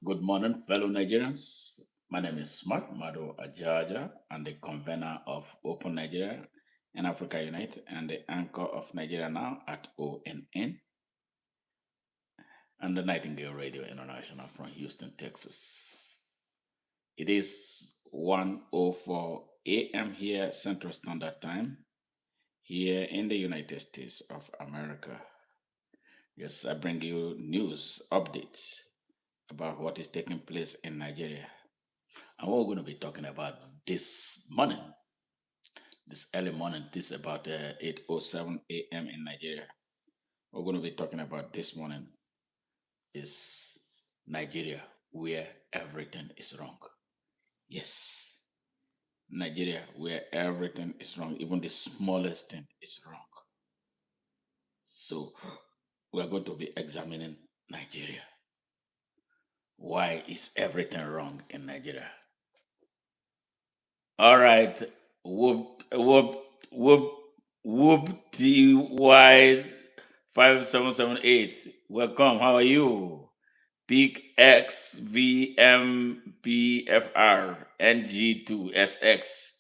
Good morning, fellow Nigerians. My name is Smart Mado Ajaja. I'm the convener of Open Nigeria and Africa Unite and the anchor of Nigeria Now at ONN and the Nightingale Radio International from Houston, Texas. It is 1:04 a.m. here, Central Standard Time, here in the United States of America. Yes, I bring you news updates about what is taking place in Nigeria. And what we're going to be talking about this morning, this early morning, this about 8:07 a.m. in Nigeria. What we're going to be talking about this morning is Nigeria, where everything is wrong. Yes, Nigeria, where everything is wrong, even the smallest thing is wrong. So we are going to be examining Nigeria. Why is everything wrong in Nigeria? All right. Whoop, whoop, whoop, whoop, TY 5778. Welcome. How are you? Peak XVMPFR NG2SX.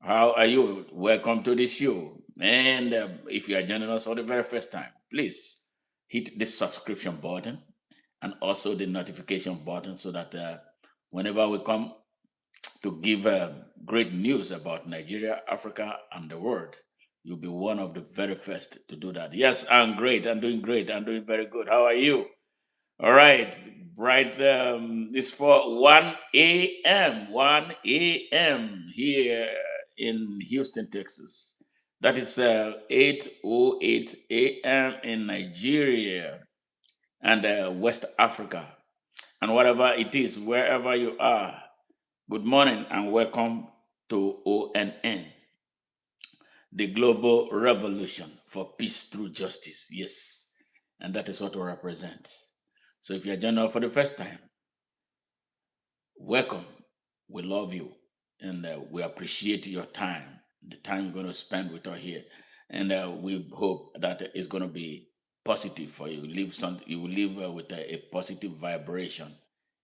How are you? Welcome to the show. And if you are joining us for the very first time, please hit the subscription button and also the notification button so that whenever we come to give great news about Nigeria, Africa, and the world. You'll be one of the very first to do that. Yes, I'm great. I'm doing great. I'm doing very good. How are you? All right. Bright. It's for 1 a.m. 1 a.m. here in Houston, Texas. That is 8:08 a.m. in Nigeria and West Africa. And whatever it is, wherever you are, good morning and welcome to ONN, the Global Revolution for Peace Through Justice. Yes, and that is what we represent. So if you're joining us for the first time, welcome. We love you and we appreciate your time, the time you're going to spend with us here. And we hope that it's going to be positive for you. You will live with a positive vibration.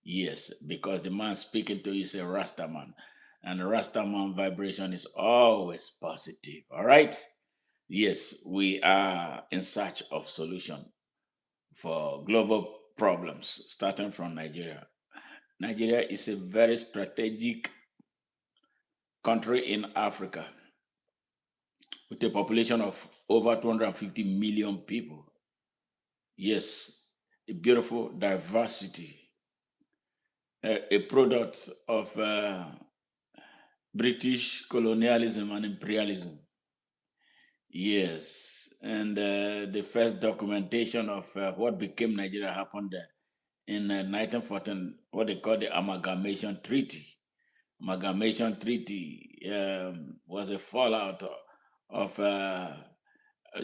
Yes, because the man speaking to you is a Rasta man, and the Rasta man vibration is always positive. All right. Yes, we are in search of solution for global problems, starting from Nigeria. Nigeria is a very strategic country in Africa with a population of over 250 million people. Yes, a beautiful diversity, a product of British colonialism and imperialism. Yes, and the first documentation of what became Nigeria happened in 1914, what they call the Amalgamation Treaty. Amalgamation Treaty was a fallout of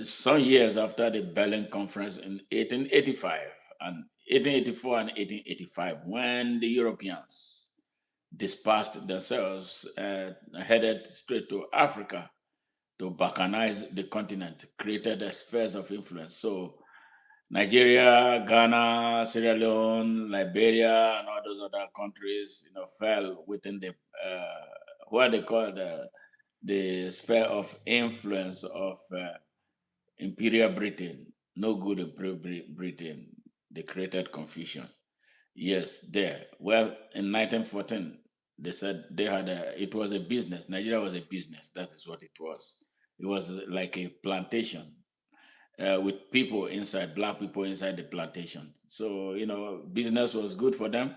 some years after the Berlin Conference in 1885 and 1884 and 1885, when the Europeans dispersed themselves, headed straight to Africa to balkanize the continent, created spheres of influence. So Nigeria, Ghana, Sierra Leone, Liberia, and all those other countries, fell within the what they call the sphere of influence of Imperial Britain. No good Imperial Britain. They created confusion. Yes, there. Well, in 1914, they said they had it was a business. Nigeria was a business. That is what it was. It was like a plantation with people inside, black people inside the plantation. So, business was good for them.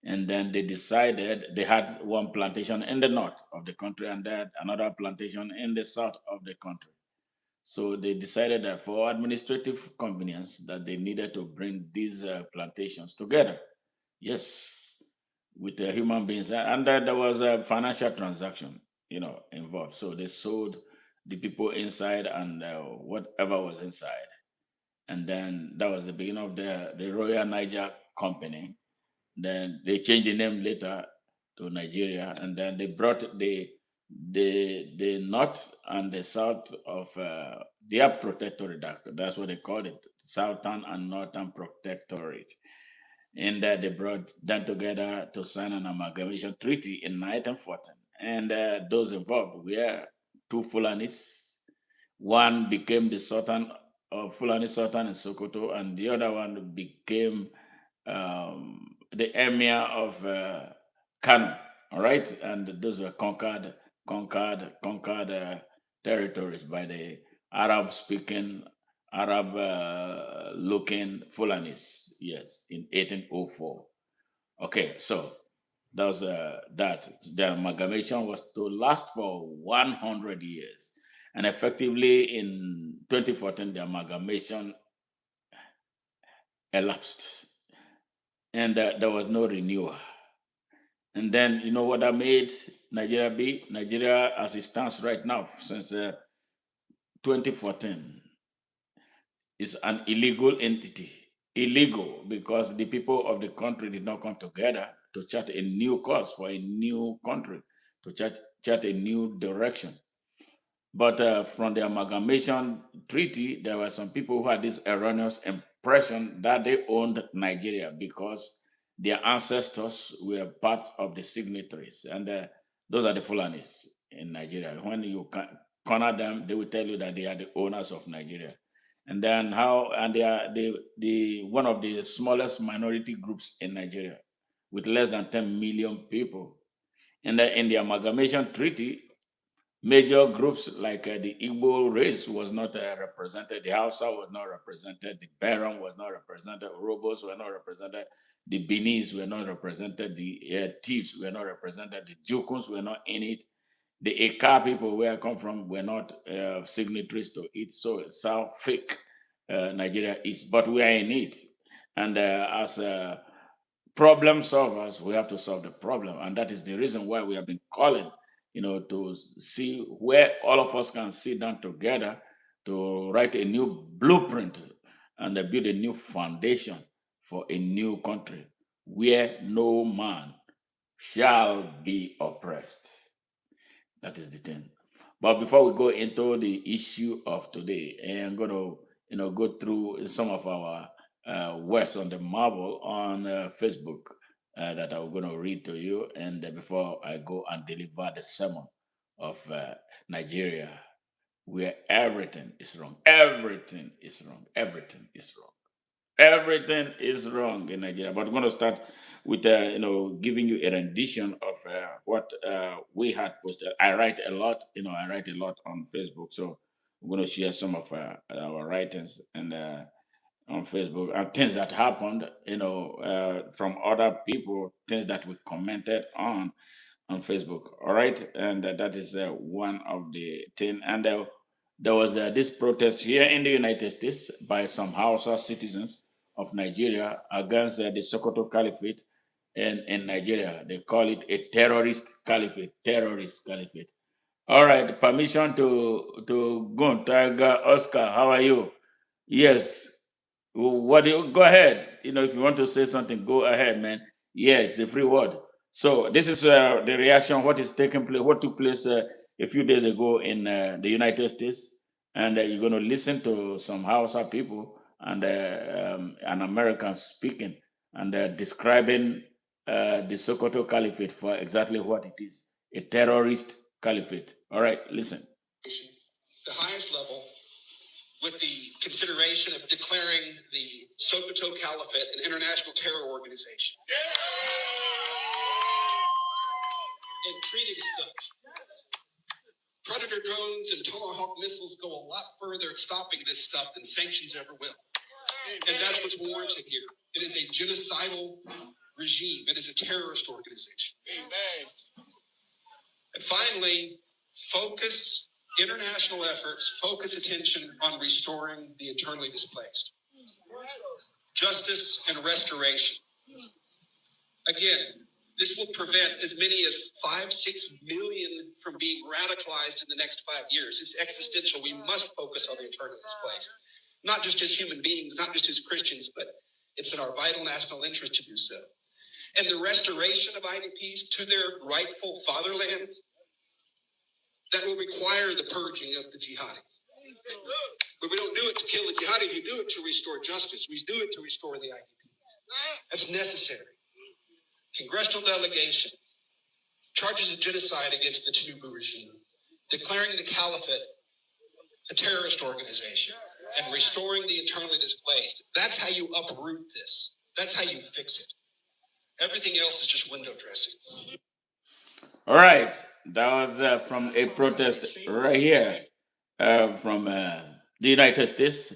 And then they decided they had one plantation in the north of the country and then another plantation in the south of the country. So they decided that for administrative convenience that they needed to bring these plantations together. Yes, with the human beings. And then there was a financial transaction, involved. So they sold the people inside and whatever was inside. And then that was the beginning of the Royal Niger Company. Then they changed the name later to Nigeria, and then they brought the north and the south of their protectorate. That's what they called it, Southern and Northern Protectorate. and they brought them together to sign an amalgamation treaty in 1914. And those involved were two Fulanis. One became the Sultan of Fulani Sultan in Sokoto, and the other one became the Emir of Kano. All right, and those were conquered territories by the Arab-speaking, Arab-looking Fulanis. Yes, in 1804. Okay, so that was that. The amalgamation was to last for 100 years, and effectively in 2014, the amalgamation elapsed, and there was no renewal. And then you know what that made Nigeria be? Nigeria, as it stands right now, since 2014, is an illegal entity. Illegal because the people of the country did not come together to chart a new course for a new country, to chart a new direction. But from the amalgamation treaty, there were some people who had this erroneous impression that they owned Nigeria because their ancestors were part of the signatories. And those are the Fulanis in Nigeria. When you corner them, they will tell you that they are the owners of Nigeria. And then and they are the one of the smallest minority groups in Nigeria with less than 10 million people. And in the amalgamation treaty, major groups like the Igbo race was not represented, the Hausa was not represented, the Baron was not represented, Robos were not represented, the Benis were not represented, the Thieves were not represented, the Jukuns were not in it, the Eka people where I come from were not signatories to it. So it's how fake Nigeria is, but we are in it. And as problem solvers, we have to solve the problem. And that is the reason why we have been calling, to see where all of us can sit down together to write a new blueprint and build a new foundation for a new country where no man shall be oppressed. That is the thing. But before we go into the issue of today, I'm going to, go through some of our words on the marble on Facebook that I'm going to read to you, and before I go and deliver the sermon of Nigeria, where everything is wrong, everything is wrong, everything is wrong. Everything is wrong in Nigeria. But I'm going to start with, giving you a rendition of what we had posted. I write a lot, I write a lot on Facebook. So I'm going to share some of our writings and on Facebook and things that happened, from other people, things that we commented on Facebook. All right, and that is one of the thing. And there was this protest here in the United States by some Hausa citizens of Nigeria against the Sokoto Caliphate in Nigeria. They call it a terrorist caliphate. Terrorist caliphate. All right, permission to go on. Tiger Oscar, how are you? Yes. What do you go ahead? If you want to say something, go ahead, man. Yes, the free word. So this is the reaction. What is taking place? What took place a few days ago in the United States, and you're going to listen to some Hausa people and an American speaking and describing the Sokoto Caliphate for exactly what it is—a terrorist caliphate. All right, listen. The highest level, with the consideration of declaring the Sokoto Caliphate an international terror organization. And treated as such. Predator drones and Tomahawk missiles go a lot further at stopping this stuff than sanctions ever will. And that's what's warranted here. It is a genocidal regime. It is a terrorist organization. Amen. And finally, focus international efforts, focus attention on restoring the internally displaced. Justice and restoration. Again, this will prevent as many as 5-6 million from being radicalized in the next 5 years. It's existential. We must focus on the internally displaced, not just as human beings, not just as Christians, but it's in our vital national interest to do so. And the restoration of IDPs to their rightful fatherlands, that will require the purging of the jihadis. But we don't do it to kill the jihadis. We do it to restore justice. We do it to restore the IDPs. That's necessary. Congressional delegation charges of genocide against the Tinubu regime, declaring the caliphate a terrorist organization, and restoring the internally displaced. That's how you uproot this. That's how you fix it. Everything else is just window dressing. All right, that was from a protest right here from the United States,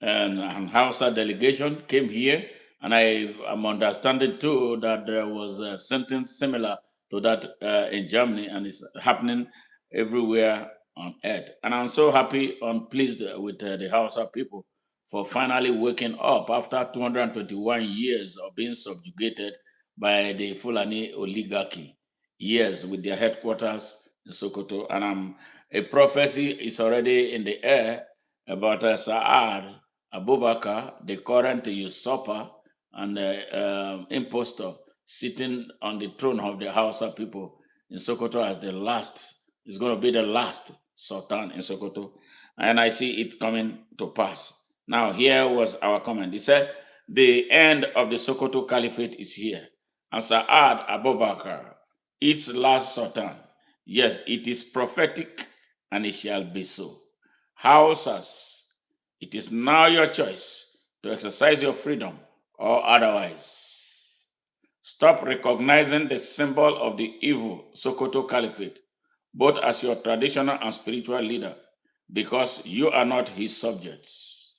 and Hausa delegation came here, and I am understanding too that there was something similar to that in Germany, and it's happening everywhere on earth. And I'm so happy and pleased with the Hausa people for finally waking up after 221 years of being subjugated by the Fulani oligarchy. Yes, with their headquarters in Sokoto. And a prophecy is already in the air about Saad Abubakar, the current usurper and impostor, sitting on the throne of the Hausa people in Sokoto as the last. It's going to be the last Sultan in Sokoto. And I see it coming to pass. Now, here was our comment. He said, the end of the Sokoto Caliphate is here. And Saad Abubakar, its last Sultan. Yes, it is prophetic and it shall be so. Hausas, it is now your choice to exercise your freedom or otherwise. Stop recognizing the symbol of the evil Sokoto Caliphate, both as your traditional and spiritual leader, because you are not his subjects.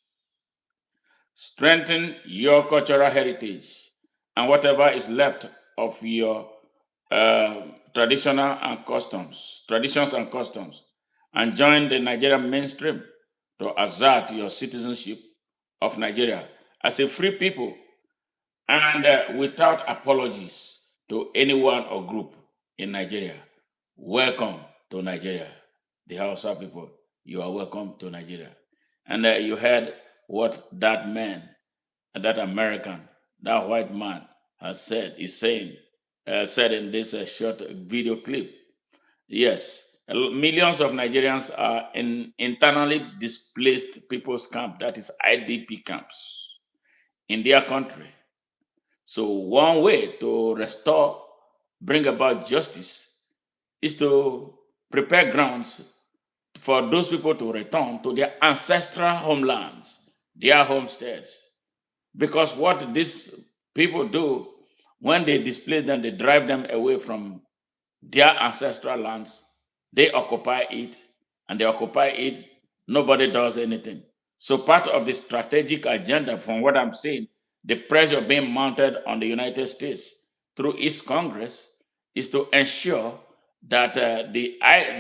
Strengthen your cultural heritage and whatever is left of your traditions and customs, and join the Nigerian mainstream to assert your citizenship of Nigeria as a free people and without apologies to anyone or group in Nigeria. Welcome to Nigeria. The Hausa people, you are welcome to Nigeria. And you heard what that man, that American, that white man has said, said in this short video clip. Yes, millions of Nigerians are in internally displaced people's camp, that is IDP camps, in their country. So one way to restore, bring about justice, is to prepare grounds for those people to return to their ancestral homelands, their homesteads. Because what these people do, when they displace them, they drive them away from their ancestral lands, they occupy it, and they occupy it, nobody does anything. So part of the strategic agenda, from what I'm seeing, the pressure being mounted on the United States through its Congress is to ensure that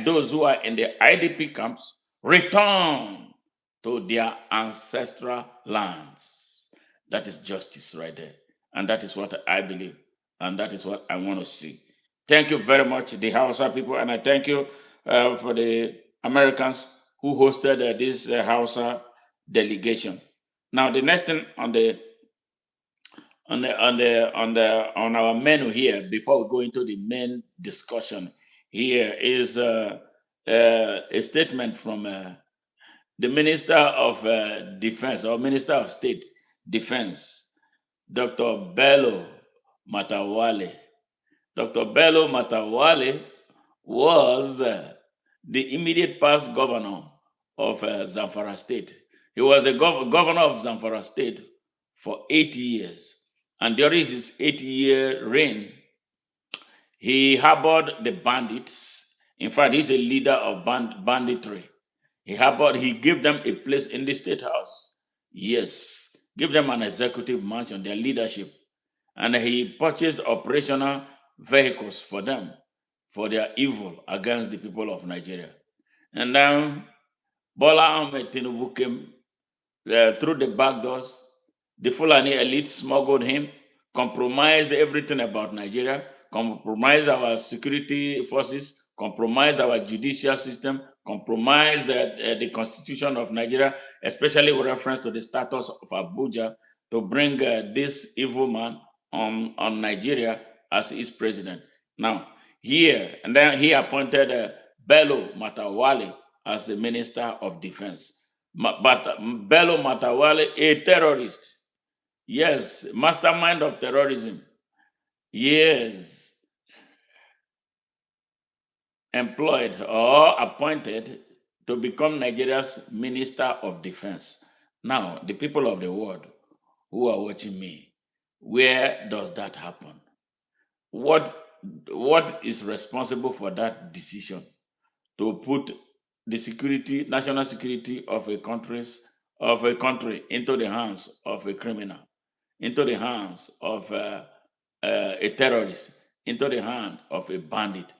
those who are in the IDP camps return to their ancestral lands. That is justice right there. And that is what I believe. And that is what I want to see. Thank you very much, the Hausa people. And I thank you for the Americans who hosted this Hausa delegation. Now, the next thing on our menu here, before we go into the main discussion here, is a statement from the Minister of Defense or Minister of State Defense, Dr. Bello Matawale. Dr. Bello Matawale was the immediate past governor of Zamfara State. He was a governor of Zamfara State for 8 years. And during his 8-year reign, he harbored the bandits. In fact, he's a leader of banditry. He gave them a place in the state house. Yes, give them an executive mansion, their leadership. And he purchased operational vehicles for them, for their evil against the people of Nigeria. And then Bola Ahmed Tinubu came through the back doors. The Fulani elite smuggled him, compromised everything about Nigeria, compromised our security forces, compromised our judicial system, compromised the constitution of Nigeria, especially with reference to the status of Abuja, to bring this evil man on Nigeria as his president. Now, here, and then he appointed Bello Matawale as the Minister of Defense. But Bello Matawale, a terrorist, Yes, mastermind of terrorism. Yes, employed or appointed to become Nigeria's Minister of Defense. Now, the people of the world who are watching me, where does that happen? What what is responsible for that decision to put the security, national security of a country into the hands of a criminal, into the hands of a terrorist, into the hand of a bandit?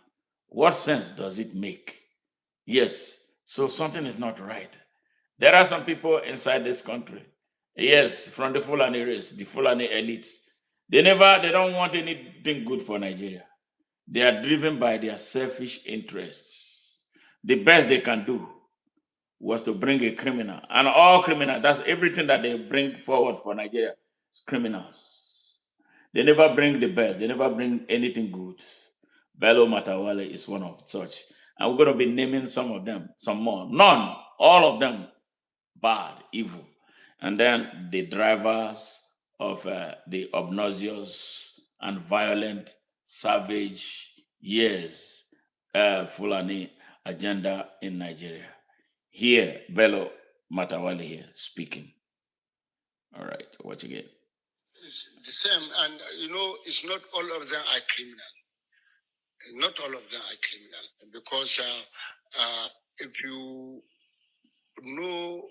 What sense does it make? Yes, so something is not right. There are some people inside this country, yes, from the Fulani race, the Fulani elites. They don't want anything good for Nigeria. They are driven by their selfish interests. The best they can do was to bring a criminal, and all criminals, that's everything that they bring forward for Nigeria, criminals. They never bring the best, they never bring anything good. Bello Matawale is one of such. And we're going to be naming some of them, some more. None, all of them bad, evil. And then the drivers of the obnoxious and violent, savage, yes, Fulani agenda in Nigeria. Here, Bello Matawale here speaking. All right, watch again. It's the same, and it's not all of them are criminal. Not all of them are criminal because if you know,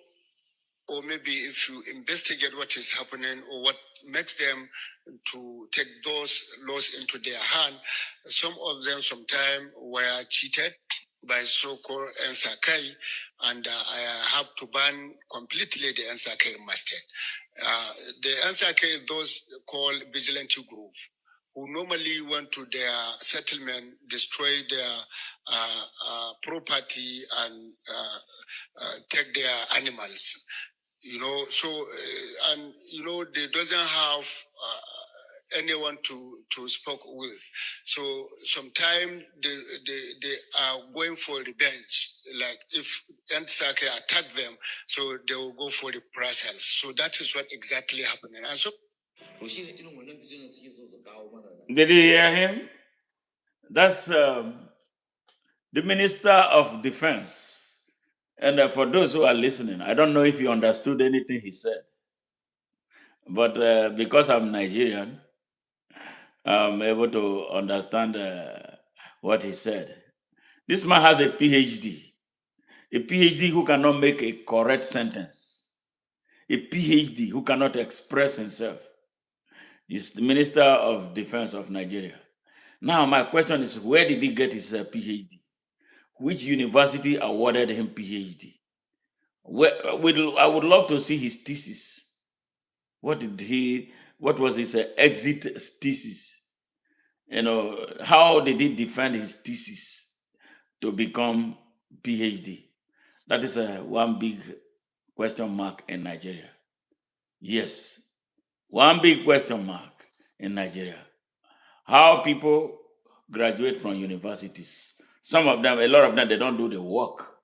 or maybe if you investigate what is happening or what makes them to take those laws into their hand, some of them sometimes were cheated by so-called NSAKI, and I have to ban completely the NSAKI masted. The NSAKI, those called vigilante group, who normally went to their settlement, destroy their property and take their animals. And they doesn't have anyone to speak with. So sometimes they are going for revenge. Like if Antisake attack them, so they will go for the process. So that is what exactly happening. And so Did you hear him? That's the Minister of Defense. And for those who are listening, I don't know if you understood anything he said, but because I'm Nigerian, I'm able to understand what he said. This man has a PhD who cannot make a correct sentence, a PhD who cannot express himself. He's the Minister of Defense of Nigeria. Now, my question is, where did he get his PhD? Which university awarded him PhD? I would love to see his thesis. What was his exit thesis? How did he defend his thesis to become PhD? That is one big question mark in Nigeria. Yes, one big question mark in Nigeria. How people graduate from universities. Some of them, a lot of them, they don't do the work.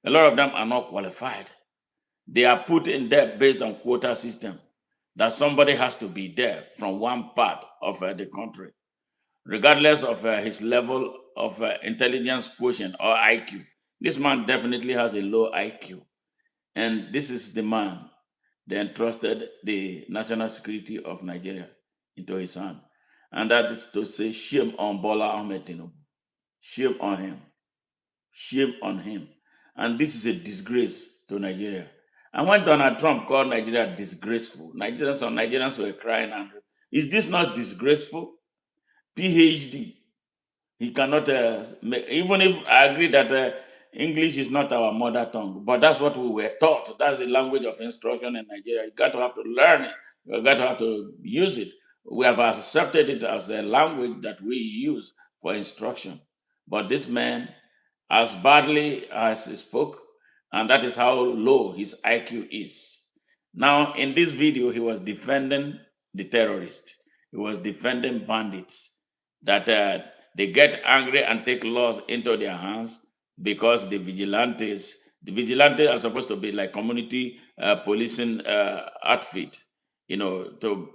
A lot of them are not qualified. They are put in there based on quota system, that somebody has to be there from one part of the country, regardless of his level of intelligence quotient or IQ. This man definitely has a low IQ. And this is the man they entrusted the national security of Nigeria into his hand. And that is to say, shame on Bola Ahmed Tinubu. Shame on him. Shame on him. And this is a disgrace to Nigeria. And when Donald Trump called Nigeria disgraceful, Nigerians were crying. And is this not disgraceful? PhD. He cannot, even if I agree that English is not our mother tongue, but that's what we were taught. That's the language of instruction in Nigeria. You got to have to learn it. You got to have to use it. We have accepted it as a language that we use for instruction. But this man, as badly as he spoke, and that is how low his IQ is. Now, in this video, he was defending the terrorists. He was defending bandits that they get angry and take laws into their hands because the vigilantes are supposed to be like community policing outfit. to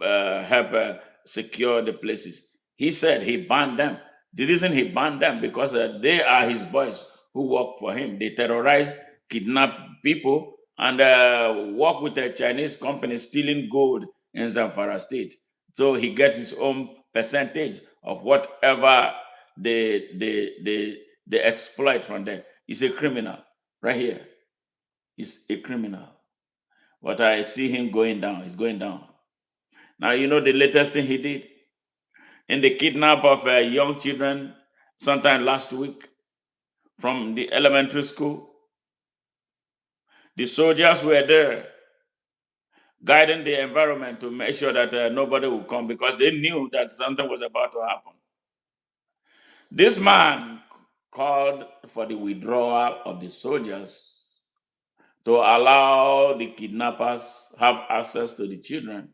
help secure the places. He said he banned them. The reason he banned them because they are his boys who work for him. They terrorize, kidnap people, and work with a Chinese company stealing gold in Zamfara State. So he gets his own percentage of whatever they exploit from there. He's a criminal right here. He's a criminal. But I see him going down. He's going down. Now, the latest thing he did in the kidnap of young children sometime last week from the elementary school. The soldiers were there guiding the environment to make sure that nobody would come because they knew that something was about to happen. This man called for the withdrawal of the soldiers to allow the kidnappers have access to the children,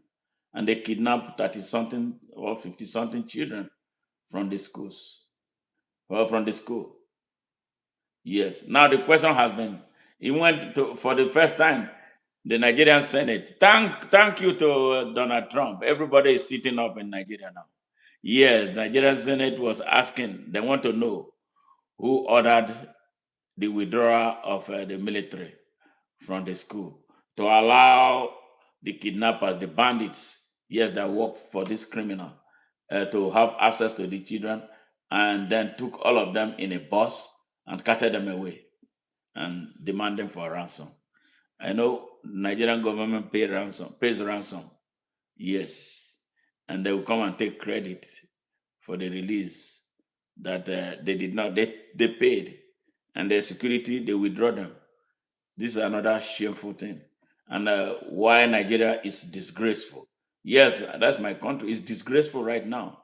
and they kidnapped 30-something or 50-something children from the schools. Well, from the school. Yes. Now the question has been, he went to for the first time, the Nigerian Senate. Thank you to Donald Trump. Everybody is sitting up in Nigeria now. Yes, Nigerian Senate was asking, they want to know who ordered the withdrawal of the military from the school to allow the kidnappers, the bandits, yes, that work for this criminal, to have access to the children, and then took all of them in a bus and carted them away and demanding for ransom. I know Nigerian government pays ransom, yes, and they will come and take credit for the release that they did not. They paid, and their security they withdraw them. This is another shameful thing, and why Nigeria is disgraceful. Yes, that's my country. It's disgraceful right now.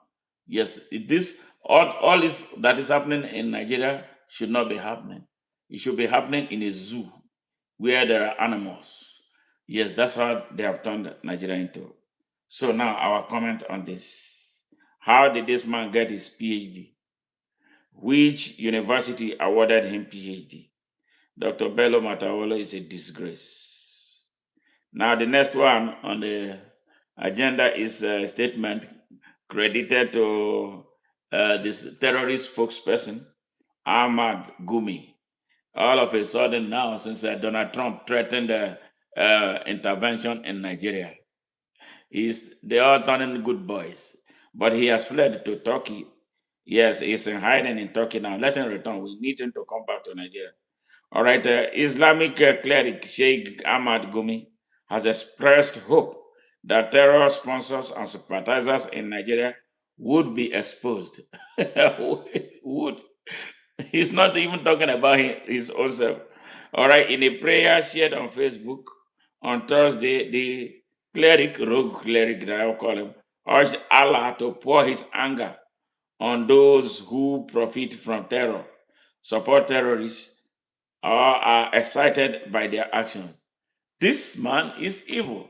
Yes, this all this that is happening in Nigeria should not be happening. It should be happening in a zoo where there are animals. Yes, that's how they have turned Nigeria into. So now our comment on this. How did this man get his PhD? Which university awarded him PhD? Dr. Bello Matawolo is a disgrace. Now, the next one on the agenda is a statement credited to this terrorist spokesperson, Ahmad Gumi. All of a sudden now, since Donald Trump threatened intervention in Nigeria, they are turning good boys. But he has fled to Turkey. Yes, he's in hiding in Turkey now. Let him return. We need him to come back to Nigeria. All right, Islamic cleric Sheikh Ahmad Gumi has expressed hope that terror sponsors and sympathizers in Nigeria would be exposed. Would. He's not even talking about his own self. All right, in a prayer shared on Facebook on Thursday, the rogue cleric that I will call him, urged Allah to pour his anger on those who profit from terror, support terrorists, or are excited by their actions. This man is evil.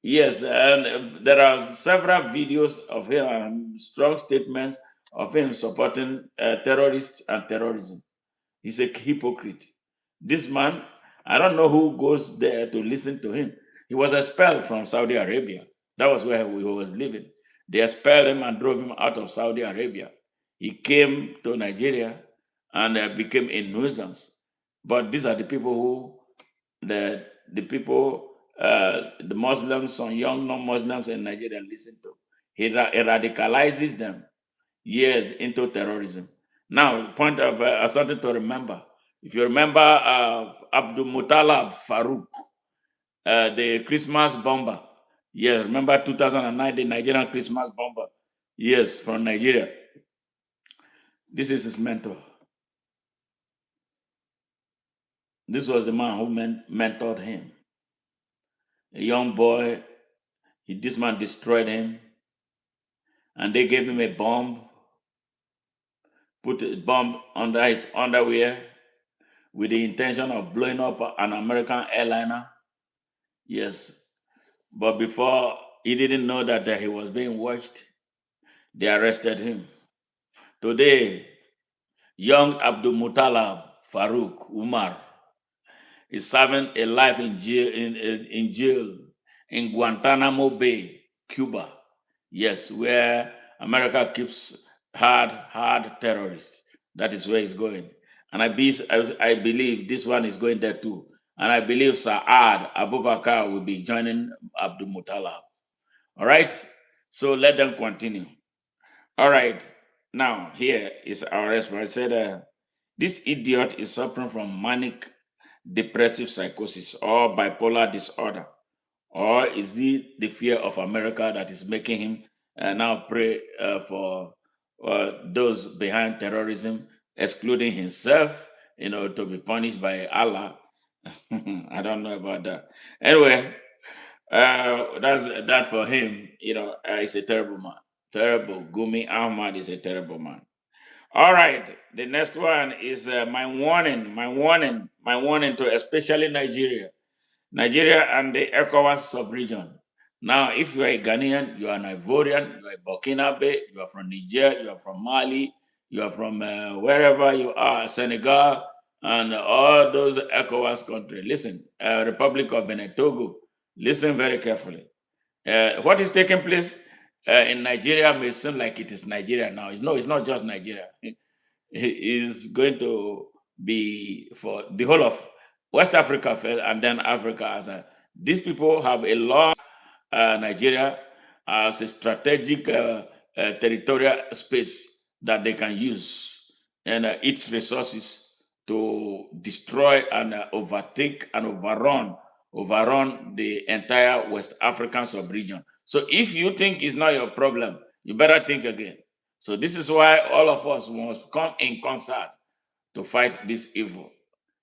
Yes, and there are several videos of him and strong statements of him supporting terrorists and terrorism. He's a hypocrite. This man, I don't know who goes there to listen to him. He was expelled from Saudi Arabia. That was where he was living. They expelled him and drove him out of Saudi Arabia. He came to Nigeria and became a nuisance. But these are the people who the Muslims, some young non-Muslims in Nigeria listen to. He radicalizes them, years into terrorism. Now, point of something to remember. If you remember Abdul Muttalab Farouk, the Christmas bomber. Yes, remember 2009, the Nigerian Christmas bomber. Yes, from Nigeria. This is his mentor. This was the man who mentored him. A young boy, this man destroyed him, and they gave him a bomb, put a bomb under his underwear with the intention of blowing up an American airliner. Yes, but before he didn't know that he was being watched, they arrested him. Today, young Abdul Muttalab Farouk Umar is serving a life in jail in Guantanamo Bay, Cuba. Yes, where America keeps hard terrorists. That is where it's going. And I believe this one is going there too. And I believe Saad Abubakar will be joining Abdul Muttalib. All right? So let them continue. All right. Now, here is our response. I said, this idiot is suffering from manic depressive psychosis or bipolar disorder. Or is it the fear of America that is making him now pray for those behind terrorism, excluding himself, to be punished by Allah? I don't know about that. Anyway, that's that for him. He's a terrible man. Terrible. Gumi Ahmad is a terrible man. All right. The next one is my warning. My warning to especially Nigeria. Nigeria and the ECOWAS sub-region. Now, if you are a Ghanaian, you are an Ivorian, you are a Burkinabe, you are from Niger, you are from Mali, you are from wherever you are, Senegal, and all those ECOWAS countries. Listen, Republic of Benin, Togo, listen very carefully. What is taking place in Nigeria may seem like it is Nigeria now. It's not just Nigeria. It is going to be for the whole of West Africa first, and then Africa as a. These people have a long Nigeria as a strategic territorial space that they can use and its resources to destroy and overtake and overrun the entire West African sub-region. So if you think it's not your problem, you better think again. So this is why all of us must come in concert to fight this evil.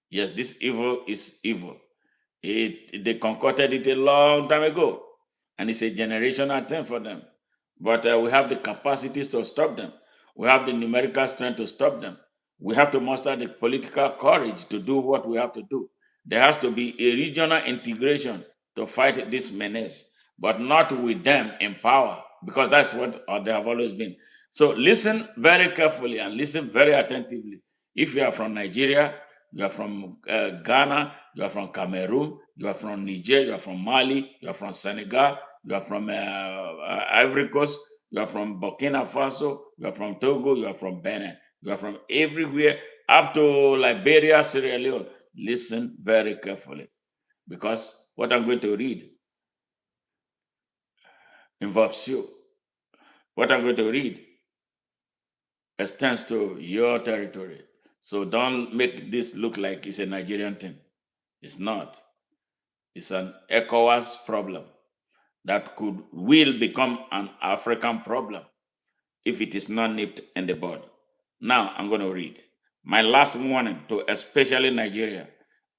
Yes, this evil is evil. They concocted it a long time ago, and it's a generational thing for them. But we have the capacities to stop them. We have the numerical strength to stop them. We have to muster the political courage to do what we have to do. There has to be a regional integration to fight this menace, but not with them in power, because that's what they have always been. So listen very carefully and listen very attentively. If you are from Nigeria, you are from Ghana, you are from Cameroon, you are from Niger, you are from Mali, you are from Senegal, you are from Ivory Coast, you are from Burkina Faso, you are from Togo, you are from Benin, you are from everywhere up to Liberia, Sierra Leone. Listen very carefully, because what I'm going to read involves you. What I'm going to read extends to your territory. So don't make this look like it's a Nigerian thing. It's not. It's an ECOWAS problem that will become an African problem if it is not nipped in the bud. Now I'm going to read my last warning to especially Nigeria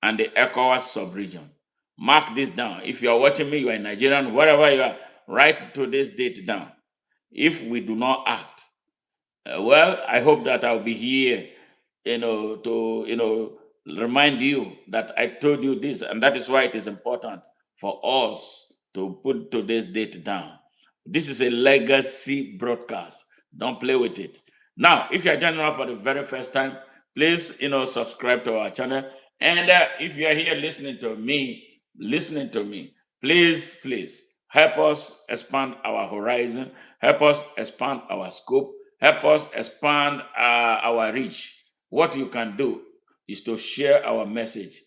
and the ECOWAS sub-region. Mark this down. If you are watching me, you are a Nigerian, wherever you are, write today's date down. If we do not act, well, I hope that I'll be here, to remind you that I told you this, and that is why it is important for us to put today's date down. This is a legacy broadcast. Don't play with it. Now, if you are joining us for the very first time, please, subscribe to our channel. And if you are here listening to me, please help us expand our horizon, help us expand our scope, help us expand our reach. What you can do is to share our message.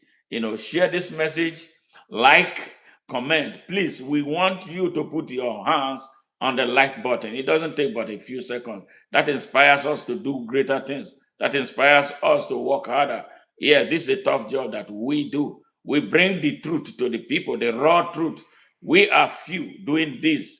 Share this message, like, comment. Please, we want you to put your hands on the like button. It doesn't take but a few seconds. That inspires us to do greater things. That inspires us to work harder. Yeah, this is a tough job that we do. We bring the truth to the people, the raw truth. We are few doing this,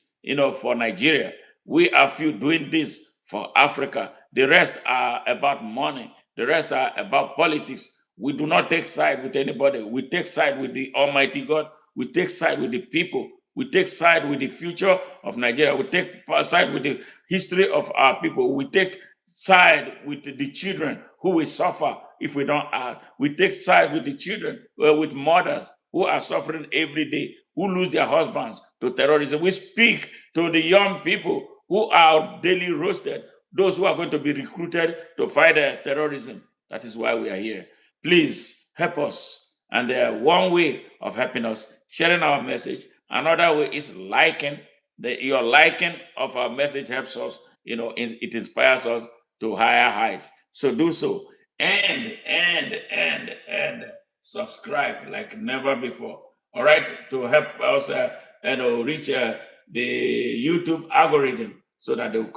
for Nigeria. We are few doing this for Africa. The rest are about money. The rest are about politics. We do not take side with anybody. We take side with the Almighty God. We take side with the people. We take side with the future of Nigeria. We take side with the history of our people. We take side with the children who will suffer if we don't act. We take side with the children, with mothers who are suffering every day, who lose their husbands to terrorism. We speak to the young people who are daily roasted, those who are going to be recruited to fight terrorism. That is why we are here. Please help us. And one way of helping us, sharing our message, Another way is liking. Your liking of our message helps us, it inspires us to higher heights. So do so. And subscribe like never before. All right, to help us reach the YouTube algorithm so that they will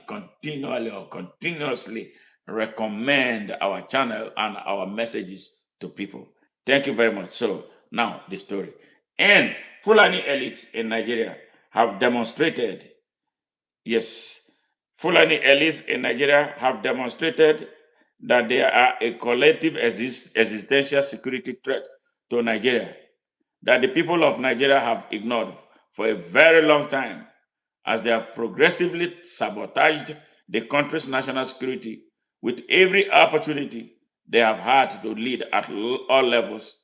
continuously recommend our channel and our messages to people. Thank you very much. So now the story. And Fulani elites in Nigeria have demonstrated, yes, Fulani elites in Nigeria have demonstrated that they are a collective existential security threat to Nigeria that the people of Nigeria have ignored for a very long time, as they have progressively sabotaged the country's national security with every opportunity they have had to lead at all levels,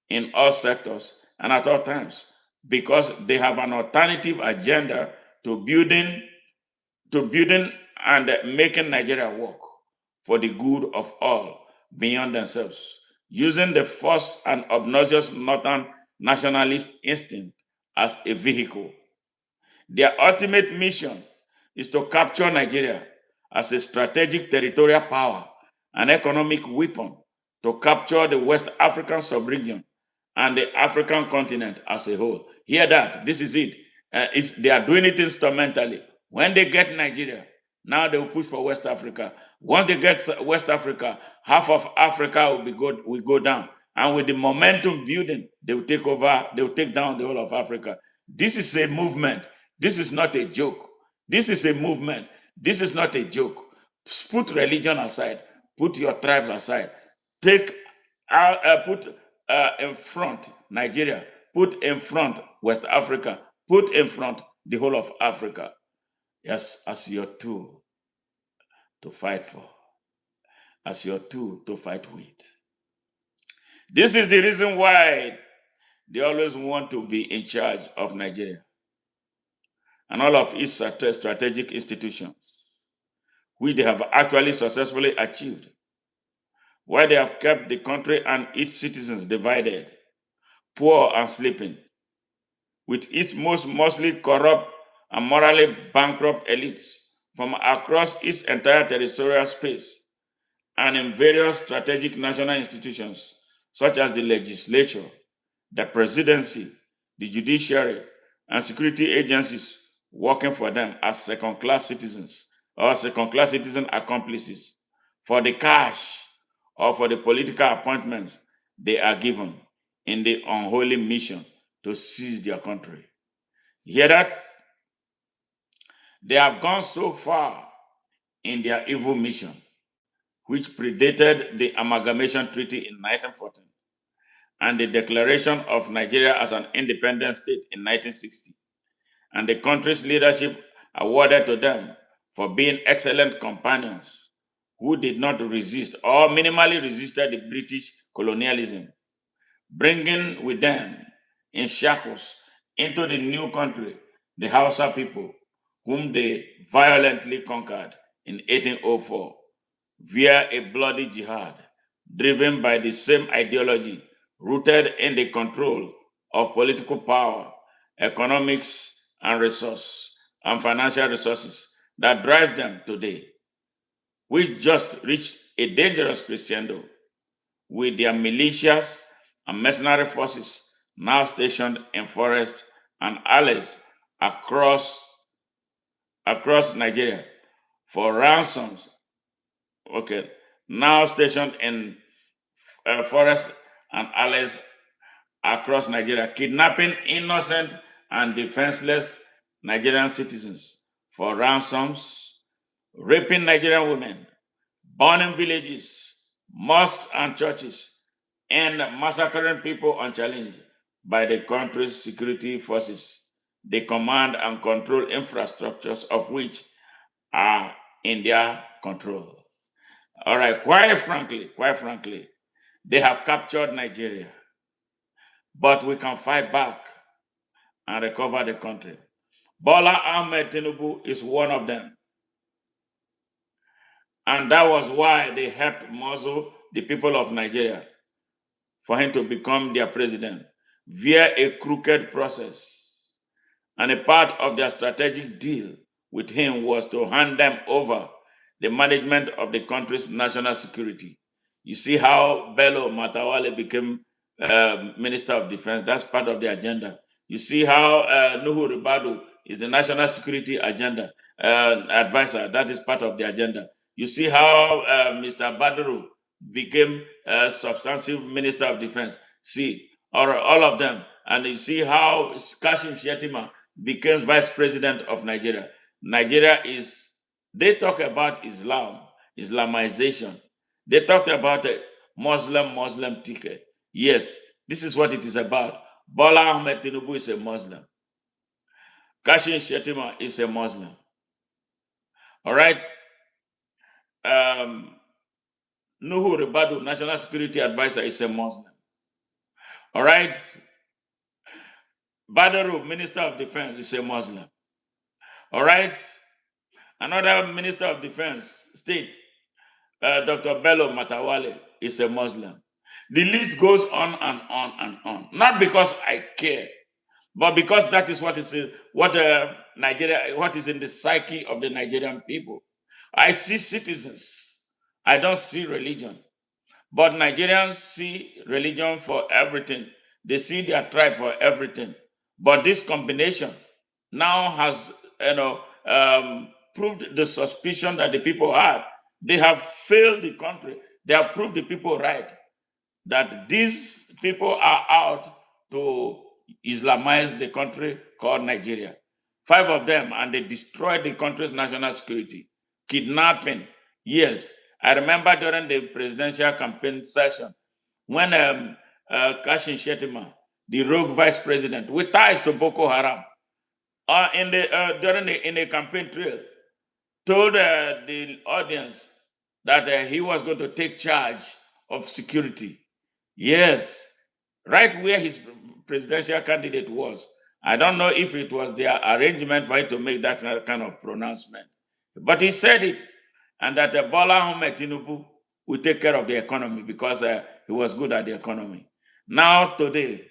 in all sectors, and at all times, because they have an alternative agenda to building and making Nigeria work for the good of all beyond themselves, using the force and obnoxious northern nationalist instinct as a vehicle. Their ultimate mission is to capture Nigeria as a strategic territorial power, an economic weapon to capture the West African subregion and the African continent as a whole. Hear that? This is it. They are doing it instrumentally. When they get Nigeria, now they will push for West Africa. Once they get West Africa, half of Africa will go down. And with the momentum building, they will take over, they will take down the whole of Africa. This is a movement. This is not a joke. This is a movement. This is not a joke. Put religion aside. Put your tribes aside. Put in front Nigeria. Put in front West Africa. Put in front the whole of Africa. Yes, as your tool to fight for. As your tool to fight with. This is the reason why they always want to be in charge of Nigeria and all of its strategic institutions, which they have actually successfully achieved, why they have kept the country and its citizens divided, poor and sleeping, with its mostly corrupt and morally bankrupt elites from across its entire territorial space and in various strategic national institutions, such as the legislature, the presidency, the judiciary, and security agencies working for them as second-class citizens or second-class citizen accomplices for the cash or for the political appointments they are given in the unholy mission to seize their country. You hear that? They have gone so far in their evil mission, which predated the Amalgamation Treaty in 1914 and the declaration of Nigeria as an independent state in 1960, and the country's leadership awarded to them for being excellent companions who did not resist or minimally resisted the British colonialism, bringing with them in shackles into the new country the Hausa people, whom they violently conquered in 1804 via a bloody jihad driven by the same ideology rooted in the control of political power, economics, and resource and financial resources that drive them today. We just reached a dangerous crescendo with their militias and mercenary forces now stationed in forests and alleys across Nigeria for ransoms. Okay, now stationed in forests and alleys across Nigeria, kidnapping innocent and defenseless Nigerian citizens for ransoms, raping Nigerian women, burning villages, mosques, and churches, and massacring people unchallenged by the country's security forces. They command and control infrastructures of which are in their control. All right, quite frankly, they have captured Nigeria, but we can fight back and recover the country. Bola Ahmed Tinubu is one of them. And that was why they helped muzzle the people of Nigeria for him to become their president. via a crooked process. And a part of their strategic deal with him was to hand them over the management of the country's national security. You see how Bello Matawale became Minister of Defense. That's part of the agenda. You see how Nuhu Ribadu is the national security agenda advisor. That is part of the agenda. You see how Mr. Badru became substantive Minister of Defense. See, all of them. And you see how Kashim Shettima becomes Vice President of Nigeria. Nigeria is, they talk about Islam, Islamization. They talked about a Muslim ticket. Yes, this is what it is about. Bola Ahmed Tinubu is a Muslim. Kashim Shettima is a Muslim. All right. Nuhu Ribadu, National Security Advisor, is a Muslim. All right. Badaru, Minister of Defense, is a Muslim. All right. Another Minister of Defense, State, Dr. Bello Matawale, is a Muslim. The list goes on and on and on. Not because I care, but because that is what is Nigeria, what is in the psyche of the Nigerian people. I see citizens. I don't see religion. But Nigerians see religion for everything. They see their tribe for everything. But this combination now has, proved the suspicion that the people had. They have failed the country. They have proved the people right that these people are out to Islamize the country called Nigeria. 5 of them, and they destroyed the country's national security. Kidnapping, yes. I remember during the presidential campaign session when Kashim Shettima, the rogue vice president with ties to Boko Haram, in the campaign trail, told the audience that he was going to take charge of security. Yes, right where his presidential candidate was. I don't know if it was their arrangement for him to make that kind of pronouncement, but he said it, and that Bola Ahmed Tinubu will take care of the economy because he was good at the economy. Now today,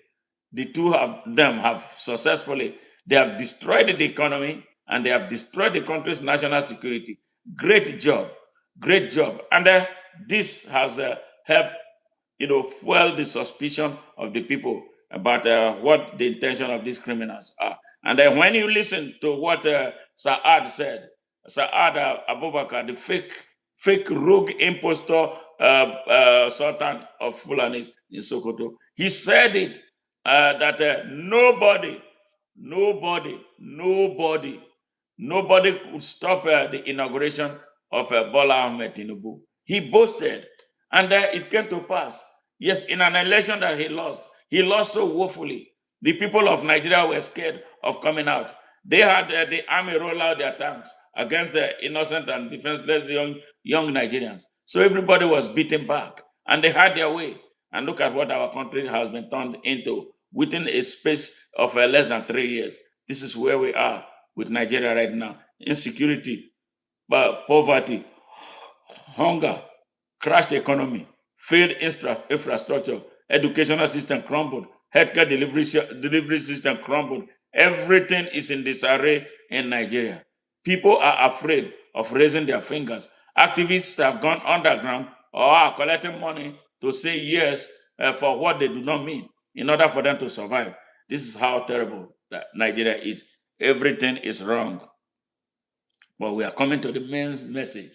the two of them have successfully, they have destroyed the economy and they have destroyed the country's national security. Great job, great job. And this has helped, fuel the suspicion of the people about what the intention of these criminals are. And then when you listen to what Saad said, Saad Abubakar, the fake rogue impostor Sultan of Fulanis in Sokoto, he said it that nobody could stop the inauguration of Bola Ahmed Tinubu. He boasted, and it came to pass. Yes, in an election that he lost so woefully. The people of Nigeria were scared of coming out. They had the army roll out their tanks against the innocent and defenseless young Nigerians. So everybody was beaten back, and they had their way. And look at what our country has been turned into within a space of less than 3 years. This is where we are with Nigeria right now. Insecurity, poverty, hunger, crashed economy, failed infrastructure, educational system crumbled, healthcare delivery system crumbled. Everything is in disarray in Nigeria. People are afraid of raising their fingers. Activists have gone underground or are collecting money to say yes for what they do not mean in order for them to survive. This is how terrible that Nigeria is. Everything is wrong. But we are coming to the main message.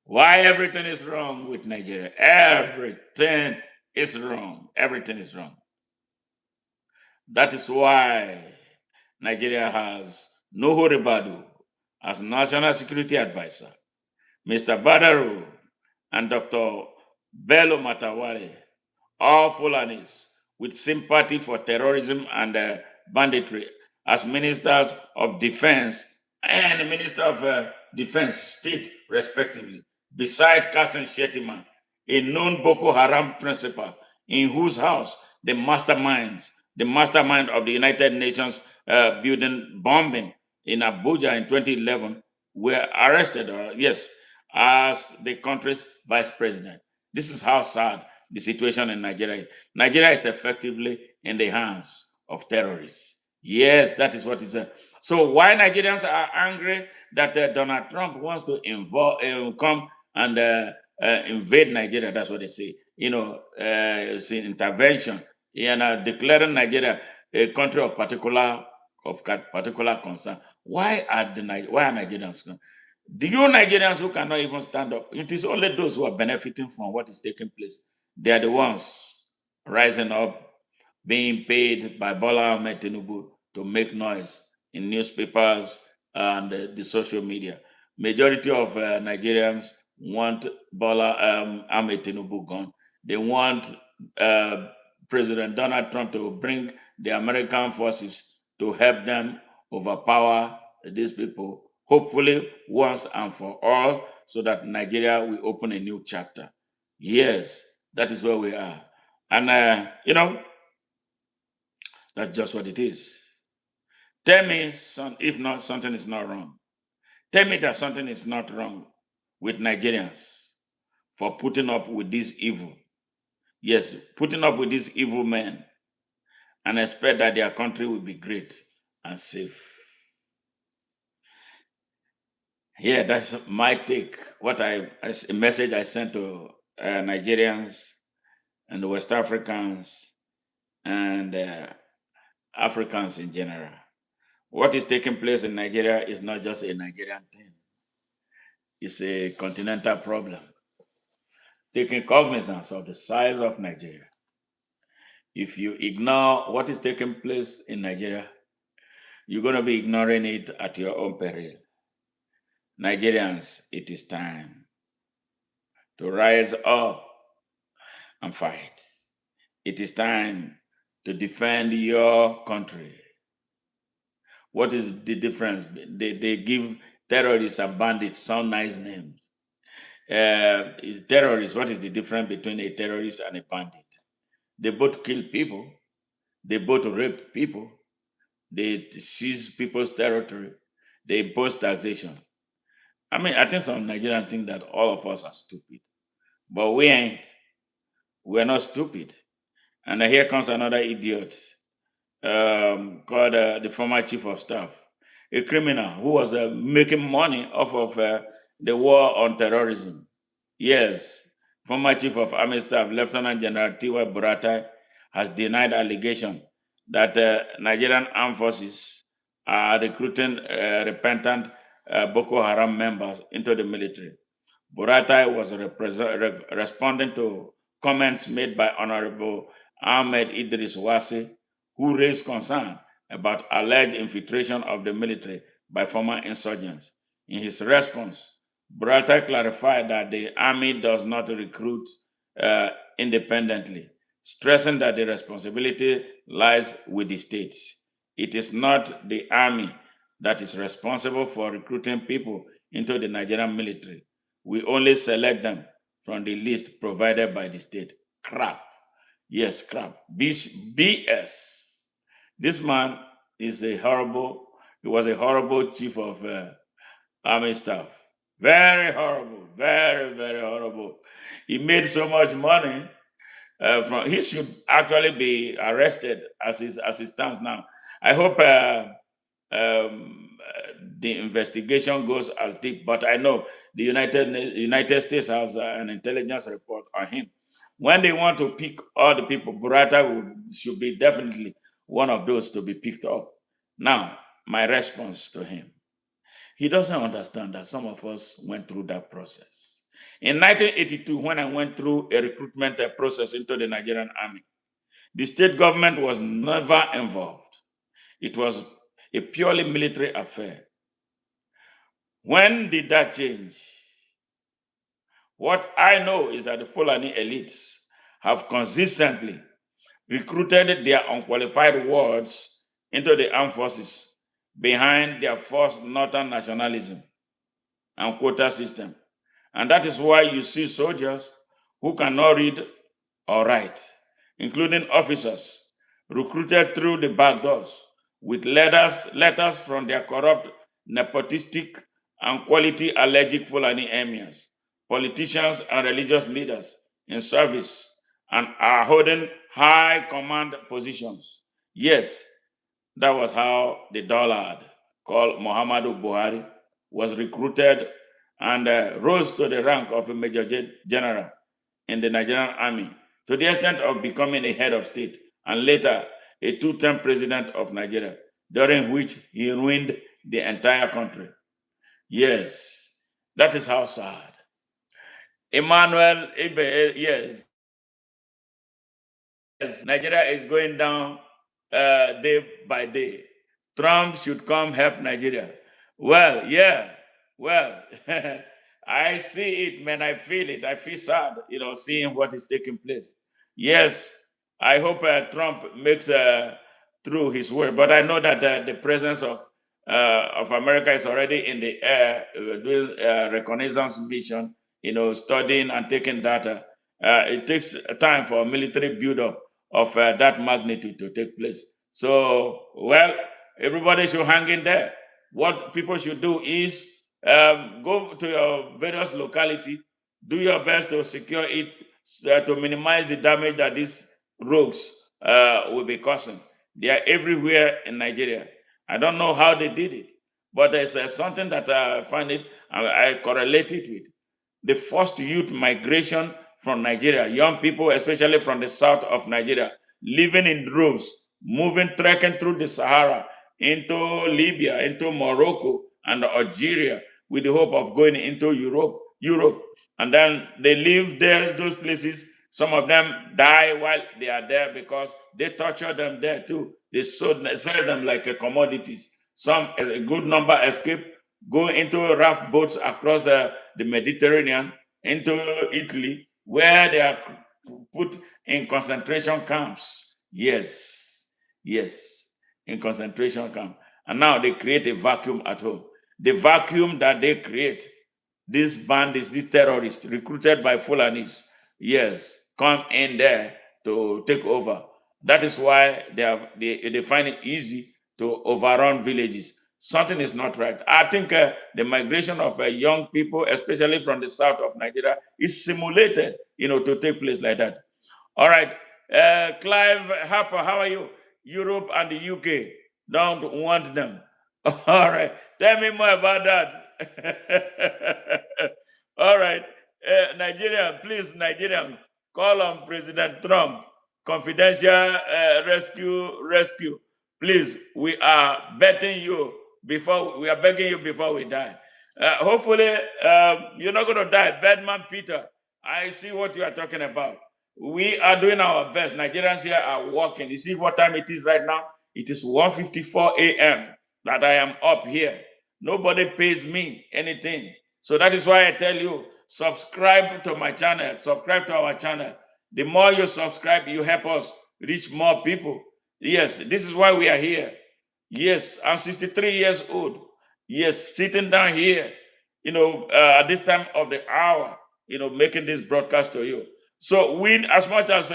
Why everything is wrong with Nigeria? Everything is wrong. Everything is wrong. That is why Nigeria has Nuhu Ribadu as National Security Advisor, Mr. Badaru and Dr. Bello Matawale, all Fulanis with sympathy for terrorism and banditry, as Ministers of Defense and Minister of Defense State, respectively, beside Kashim Shettima, a known Boko Haram principal, in whose house the mastermind of the United Nations building bombing in Abuja in 2011 were arrested, as the country's vice president. This is how sad the situation in Nigeria. Nigeria is effectively in the hands of terrorists. Yes, that is what is. So why Nigerians are angry that Donald Trump wants to come and invade Nigeria? That's what they say. It's an intervention and declaring Nigeria a country of particular concern. Why are Nigerians? The you Nigerians who cannot even stand up, it is only those who are benefiting from what is taking place. They are the ones rising up, being paid by Bola Ahmed Tinubu to make noise in newspapers and the social media. Majority of Nigerians want Bola Ahmed Tinubu gone. They want President Donald Trump to bring the American forces to help them overpower these people, hopefully once and for all, so that Nigeria will open a new chapter. Yes, that is where we are. And, that's just what it is. Tell me, if not, something is not wrong. Tell me that something is not wrong with Nigerians for putting up with this evil. Yes, putting up with these evil men and expect that their country will be great and safe. Yeah, that's my take. A message I sent to Nigerians and the West Africans and Africans in general. What is taking place in Nigeria is not just a Nigerian thing. It's a continental problem. Taking cognizance of the size of Nigeria. If you ignore what is taking place in Nigeria, you're going to be ignoring it at your own peril. Nigerians, it is time to rise up and fight. It is time to defend your country. What is the difference? They give terrorists and bandits some nice names. Terrorists, what is the difference between a terrorist and a bandit? They both kill people. They both rape people. They seize people's territory. They impose taxation. I think some Nigerians think that all of us are stupid. But we ain't. We're not stupid. And here comes another idiot called the former chief of staff, a criminal who was making money off of the war on terrorism. Yes, former chief of army staff, Lieutenant General T.Y. Buratai, has denied allegation that Nigerian armed forces are recruiting repentant Boko Haram members into the military. Buratai was responding to comments made by Honorable Ahmed Idris Wasi, who raised concern about alleged infiltration of the military by former insurgents. In his response, Buratai clarified that the army does not recruit independently, stressing that the responsibility lies with the states. It is not the army that is responsible for recruiting people into the Nigerian military. We only select them from the list provided by the state. Crap. Yes, crap. BS. This man is he was a horrible chief of army staff. Very horrible. Very, very horrible. He made so much money. He should actually be arrested as he stands now. I hope the investigation goes as deep, but I know the United States has an intelligence report on him. When they want to pick all the people, Burata should be definitely one of those to be picked up. Now, my response to him, he doesn't understand that some of us went through that process. In 1982, when I went through a recruitment process into the Nigerian army, the state government was never involved. It was a purely military affair. When did that change? What I know is that the Fulani elites have consistently recruited their unqualified wards into the armed forces behind their forced northern nationalism and quota system. And that is why you see soldiers who cannot read or write, including officers, recruited through the back doors with letters from their corrupt, nepotistic, and quality allergic Fulani emirs, politicians, and religious leaders in service and are holding high command positions. Yes, that was how the dullard called Muhammadu Buhari was recruited and rose to the rank of a major general in the Nigerian army, to the extent of becoming a head of state and later a two-term president of Nigeria, during which he ruined the entire country. Yes, that is how sad. Emmanuel Ibe, yes, Nigeria is going down day by day. Trump should come help Nigeria. Well, yeah, well, I see it, man. I feel it. I feel sad, seeing what is taking place. Yes, I hope Trump makes through his work, but I know that the presence of America is already in the air doing reconnaissance mission, studying and taking data. It takes time for a military buildup of that magnitude to take place. So, well, everybody should hang in there. What people should do is go to your various locality, do your best to secure it, to minimize the damage that these rogues will be causing. They are everywhere in Nigeria. I don't know how they did it, but there's something that I find it, I correlate it with. The forced youth migration from Nigeria, young people, especially from the south of Nigeria, living in droves, moving, trekking through the Sahara into Libya, into Morocco and Algeria, with the hope of going into Europe. And then they live there, those places. Some of them die while they are there because they torture them there too. They sell them like commodities. Some, a good number, escape, go into raft boats across the Mediterranean into Italy, where they are put in concentration camps. Yes, in concentration camp. And now they create a vacuum at home. The vacuum that they create, these bandits, these terrorists recruited by Fulanis, yes, come in there to take over. That is why they find it easy to overrun villages. Something is not right. I think the migration of young people, especially from the south of Nigeria, is simulated, to take place like that. All right, Clive Harper, how are you? Europe and the UK don't want them. All right, tell me more about that. All right, Nigerian, please, Nigerian, call on President Trump. Confidential rescue. Please, we are begging you before we die. Hopefully, you're not going to die. Badman Peter, I see what you are talking about. We are doing our best. Nigerians here are working. You see what time it is right now? It is 1:54 a.m. that I am up here. Nobody pays me anything. So that is why I tell you, subscribe to my channel, subscribe to our channel. The more you subscribe, you help us reach more people. Yes, this is why we are here. Yes, I'm 63 years old. Yes, sitting down here, at this time of the hour, making this broadcast to you. So we, as much as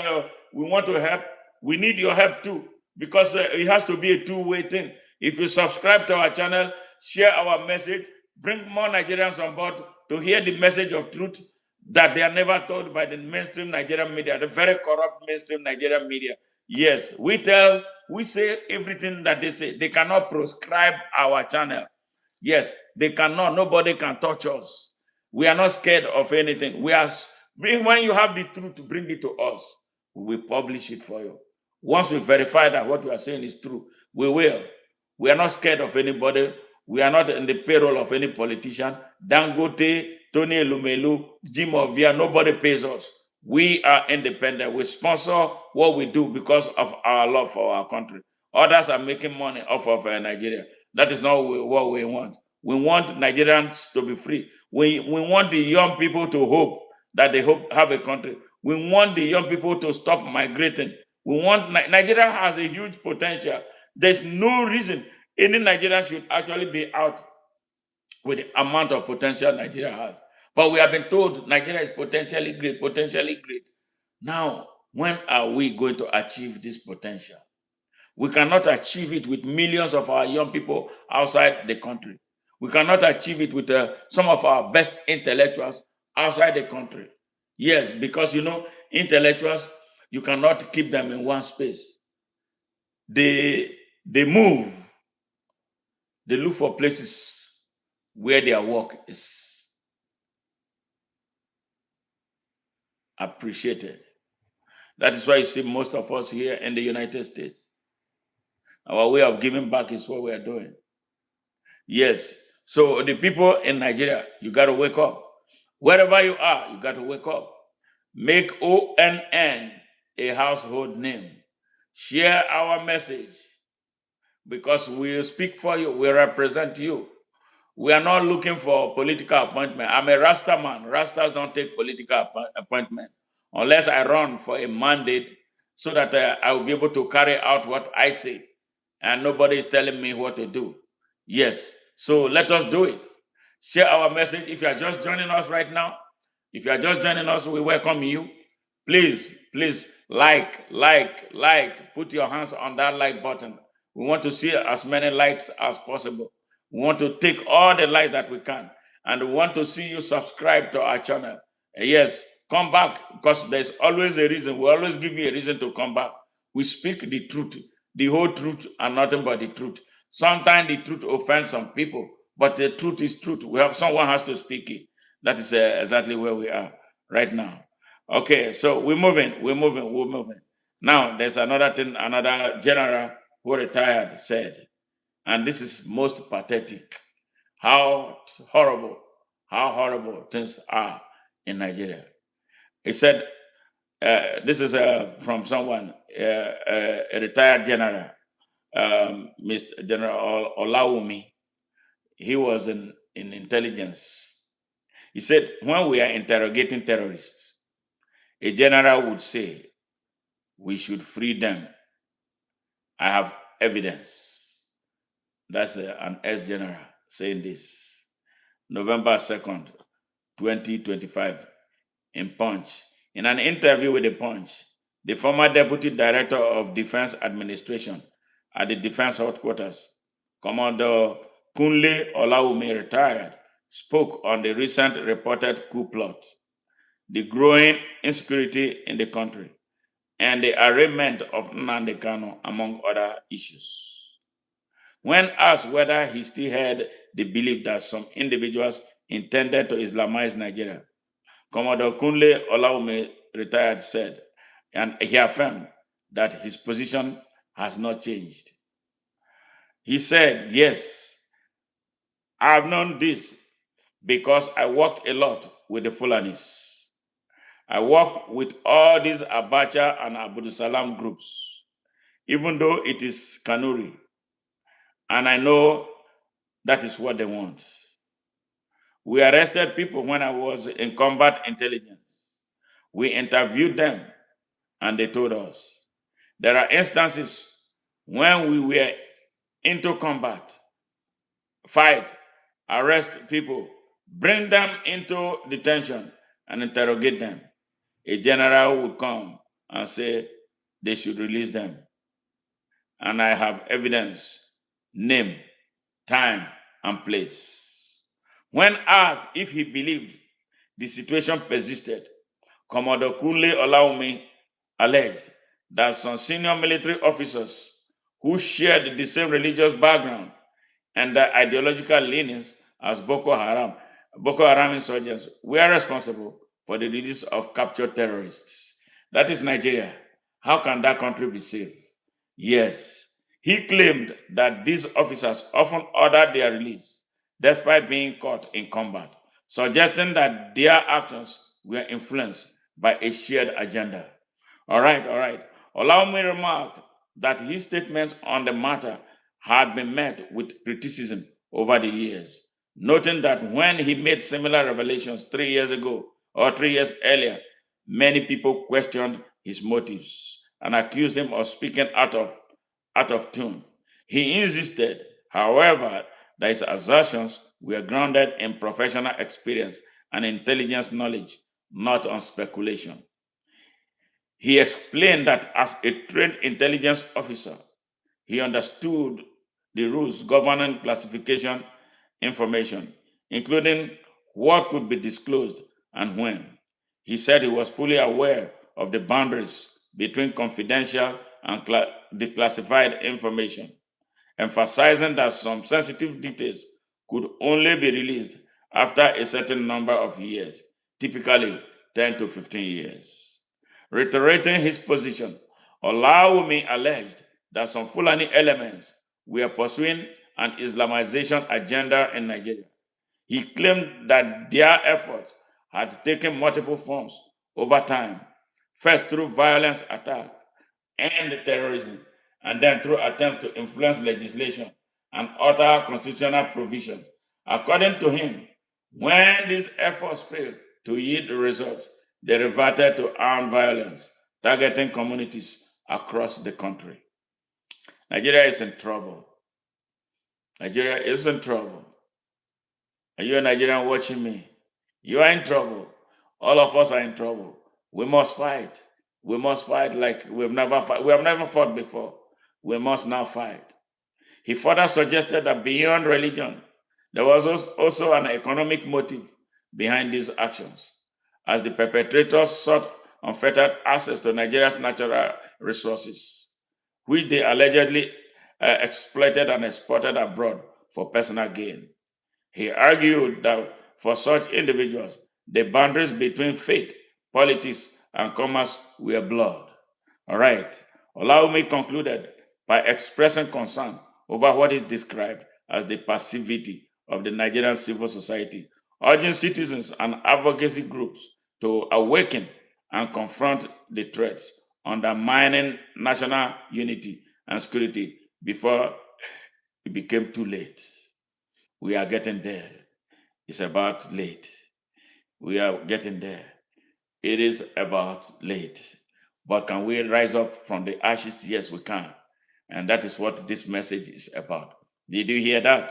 we want to help, we need your help too, because it has to be a two-way thing. If you subscribe to our channel, share our message, bring more Nigerians on board to hear the message of truth that they are never told by the mainstream Nigerian media, the very corrupt mainstream Nigerian media. Yes, we say everything that they say. They cannot proscribe our channel. Yes, they cannot. Nobody can touch us. We are not scared of anything. When you have the truth, bring it to us. We will publish it for you. Once we verify that what we are saying is true, we will. We are not scared of anybody. We are not in the payroll of any politician. Dangote, Tony Elumelu, Jim Ovia, nobody pays us. We are independent. We sponsor what we do because of our love for our country. Others are making money off of Nigeria. That is not what we want. We want Nigerians to be free. We want the young people to hope that they have a country. We want the young people to stop migrating. We want Nigeria has a huge potential. There's no reason any Nigerian should actually be out with the amount of potential Nigeria has. But we have been told Nigeria is potentially great. Now, when are we going to achieve this potential? We cannot achieve it with millions of our young people outside the country. We cannot achieve it with some of our best intellectuals outside the country. Yes, because intellectuals, You cannot keep them in one space. They move. They look for places where their work is appreciated. That is why you see most of us here in the United States. Our way of giving back is what we are doing. Yes. So the people in Nigeria, you got to wake up. Wherever you are, you got to wake up. Make ONN a household name. Share our message because we speak for you, we represent you. We are not looking for political appointment. I'm a Rasta man. Rastas don't take political appointment unless I run for a mandate so that I will be able to carry out what I say and nobody is telling me what to do. Yes, so let us do it. Share our message. If you are just joining us right now, we welcome you. Please like, put your hands on that like button. We want to see as many likes as possible. We want to take all the likes that we can, and we want to see you subscribe to our channel. Yes, come back because there's always a reason. We always give you a reason to come back. We speak the truth, the whole truth, and nothing but the truth. Sometimes the truth offends some people, but the truth is truth. Someone has to speak it. That is exactly where we are right now. Okay, so we're moving. Now, there's another thing, another general who retired said, and this is most pathetic. How horrible things are in Nigeria. He said, this is from someone, a retired general, Mr. General Olawumi. He was in intelligence. He said, when we are interrogating terrorists, a general would say, we should free them. I have evidence. That's an ex-general saying this. November 2nd, 2025, in Punch. In an interview with the Punch, the former Deputy Director of Defense Administration at the Defense Headquarters, Commodore Kunle Olawumi, retired, spoke on the recent reported coup plot, the growing insecurity in the country, and the arraignment of Nnamdi Kanu, among other issues. When asked whether he still had the belief that some individuals intended to Islamize Nigeria, Commodore Kunle Olawumi, retired, said, and he affirmed that his position has not changed. He said, yes, I have known this because I worked a lot with the Fulanis. I work with all these Abacha and Abdul Salam groups, even though it is Kanuri. And I know that is what they want. We arrested people when I was in combat intelligence. We interviewed them and they told us. There are instances when we were into combat, fight, arrest people, bring them into detention and interrogate them. A general would come and say they should release them. And I have evidence, name, time, and place. When asked if he believed the situation persisted, Commodore Kunle Olawumi alleged that some senior military officers who shared the same religious background and the ideological leanings as Boko Haram insurgents were responsible for the release of captured terrorists. That is Nigeria. How can that country be safe? Yes, he claimed that these officers often ordered their release despite being caught in combat, suggesting that their actions were influenced by a shared agenda. All right. Olawumi remarked that his statements on the matter had been met with criticism over the years, noting that when he made similar revelations 3 years ago or 3 years earlier, many people questioned his motives and accused him of speaking out of tune. He insisted, however, that his assertions were grounded in professional experience and intelligence knowledge, not on speculation. He explained that as a trained intelligence officer, he understood the rules governing classification information, including what could be disclosed and when. He said he was fully aware of the boundaries between confidential and declassified information, emphasizing that some sensitive details could only be released after a certain number of years, typically 10 to 15 years. Reiterating his position, Olawumi alleged that some Fulani elements were pursuing an Islamization agenda in Nigeria. He claimed that their efforts had taken multiple forms over time, first through violence attack and terrorism, and then through attempts to influence legislation and alter constitutional provisions. According to him, when these efforts failed to yield results, they reverted to armed violence, targeting communities across the country. Nigeria is in trouble. Nigeria is in trouble. Are you a Nigerian watching me? You are in trouble. All of us are in trouble. We must fight. We must fight like we have never fought before. We must now fight. He further suggested that beyond religion, there was also an economic motive behind these actions, as the perpetrators sought unfettered access to Nigeria's natural resources, which they allegedly exploited and exported abroad for personal gain. He argued that for such individuals, the boundaries between faith, politics, and commerce were blurred. All right. Olawumi concluded by expressing concern over what is described as the passivity of the Nigerian civil society, urging citizens and advocacy groups to awaken and confront the threats, undermining national unity and security before it became too late. We are getting there. It's about late. We are getting there. It is about late. But can we rise up from the ashes? Yes, we can. And that is what this message is about. Did you hear that?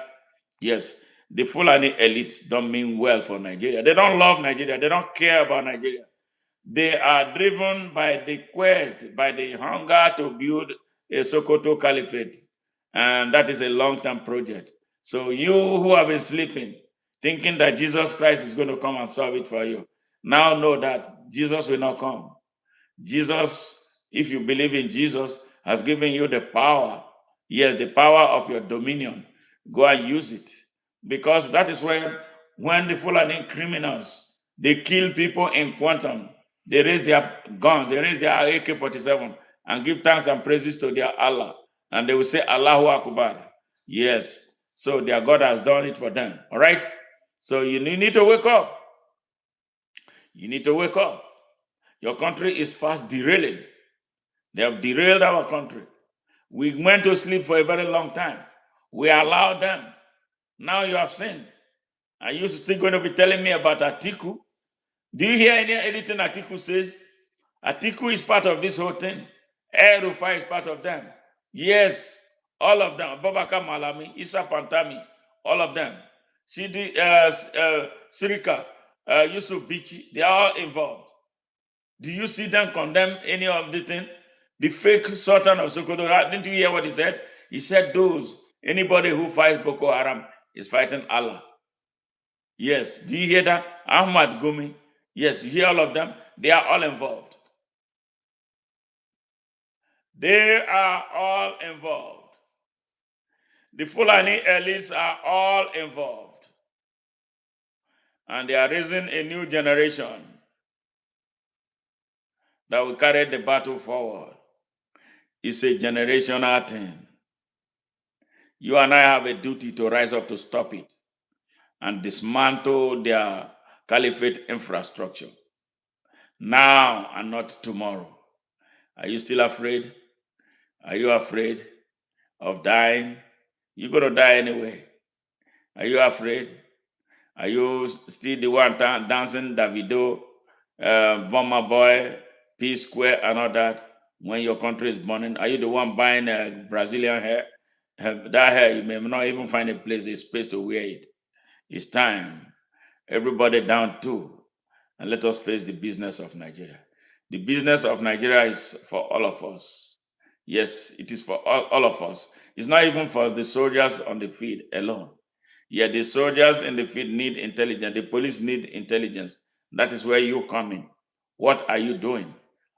Yes. The Fulani elites don't mean well for Nigeria. They don't love Nigeria. They don't care about Nigeria. They are driven by the quest, by the hunger to build a Sokoto caliphate. And that is a long-term project. So you who have been sleeping, thinking that Jesus Christ is going to come and solve it for you, now know that Jesus will not come. Jesus, if you believe in Jesus, has given you the power. Yes, the power of your dominion. Go and use it. Because that is when the Fulani criminals, they kill people in quantum. They raise their guns, they raise their AK-47 and give thanks and praises to their Allah. And they will say, Allahu Akbar. Yes. So their God has done it for them. All right? So you need to wake up. You need to wake up. Your country is fast derailing. They have derailed our country. We went to sleep for a very long time. We allowed them. Now you have seen. Are you still going to be telling me about Atiku? Do you hear anything Atiku says? Atiku is part of this whole thing. El-Rufai is part of them. Yes, all of them. Babakar Malami, Issa Pantami, all of them. Sirika, Yusuf Bichi, they are all involved. Do you see them condemn any of the thing? The fake Sultan of Sokoto, didn't you hear what he said? He said anybody who fights Boko Haram is fighting Allah. Yes, do you hear that? Ahmad Gumi, yes, you hear all of them? They are all involved. They are all involved. The Fulani elites are all involved. And they are raising a new generation that will carry the battle forward. It's a generational thing. You and I have a duty to rise up to stop it and dismantle their caliphate infrastructure. Now and not tomorrow. Are you still afraid? Are you afraid of dying? You're going to die anyway. Are you afraid? Are you still the one dancing Davido, Bomber Boy, P Square, and all that when your country is burning? Are you the one buying Brazilian hair? That hair, you may not even find a space to wear it. It's time. Everybody down too. And let us face the business of Nigeria. The business of Nigeria is for all of us. Yes, it is for all of us. It's not even for the soldiers on the field alone. Yeah, the soldiers in the field need intelligence. The police need intelligence. That is where you come in. What are you doing?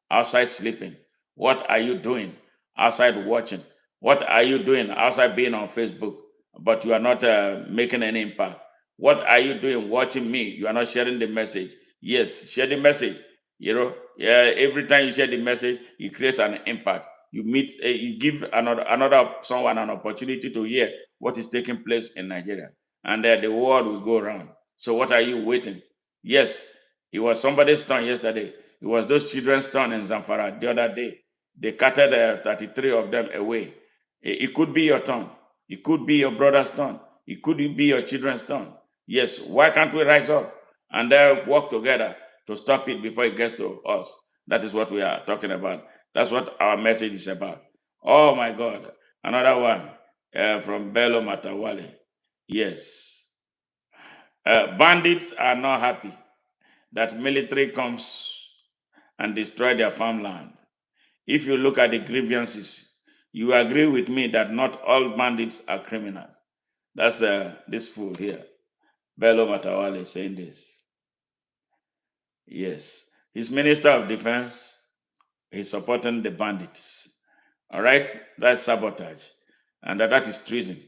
Outside sleeping. What are you doing outside watching? What are you doing outside being on Facebook, but you are not making any impact? What are you doing watching me? You are not sharing the message. Yes, share the message. Yeah. Every time you share the message, it creates an impact. You give another someone an opportunity to hear what is taking place in Nigeria, and the world will go around. So what are you waiting? Yes, it was somebody's turn yesterday. It was those children's turn in Zamfara the other day. They carted 33 of them away. It could be your turn. It could be your brother's turn. It could be your children's turn. Yes, why can't we rise up and work together to stop it before it gets to us? That is what we are talking about. That's what our message is about. Oh my God. Another one from Bello Matawale. Yes. Bandits are not happy that military comes and destroy their farmland. If you look at the grievances, you agree with me that not all bandits are criminals. That's this fool here, Bello Matawale, saying this. Yes, his Minister of Defense is supporting the bandits. All right, that's sabotage, and that is treason,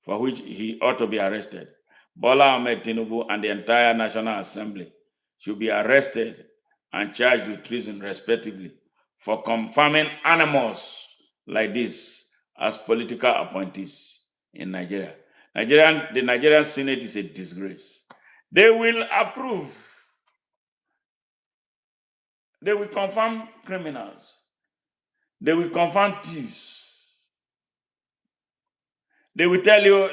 for which he ought to be arrested. Bola Ahmed Tinubu and the entire National Assembly should be arrested and charged with treason, respectively, for confirming animals like this as political appointees in Nigeria. The Nigerian Senate is a disgrace. They will approve. They will confirm criminals. They will confirm thieves. They will tell you,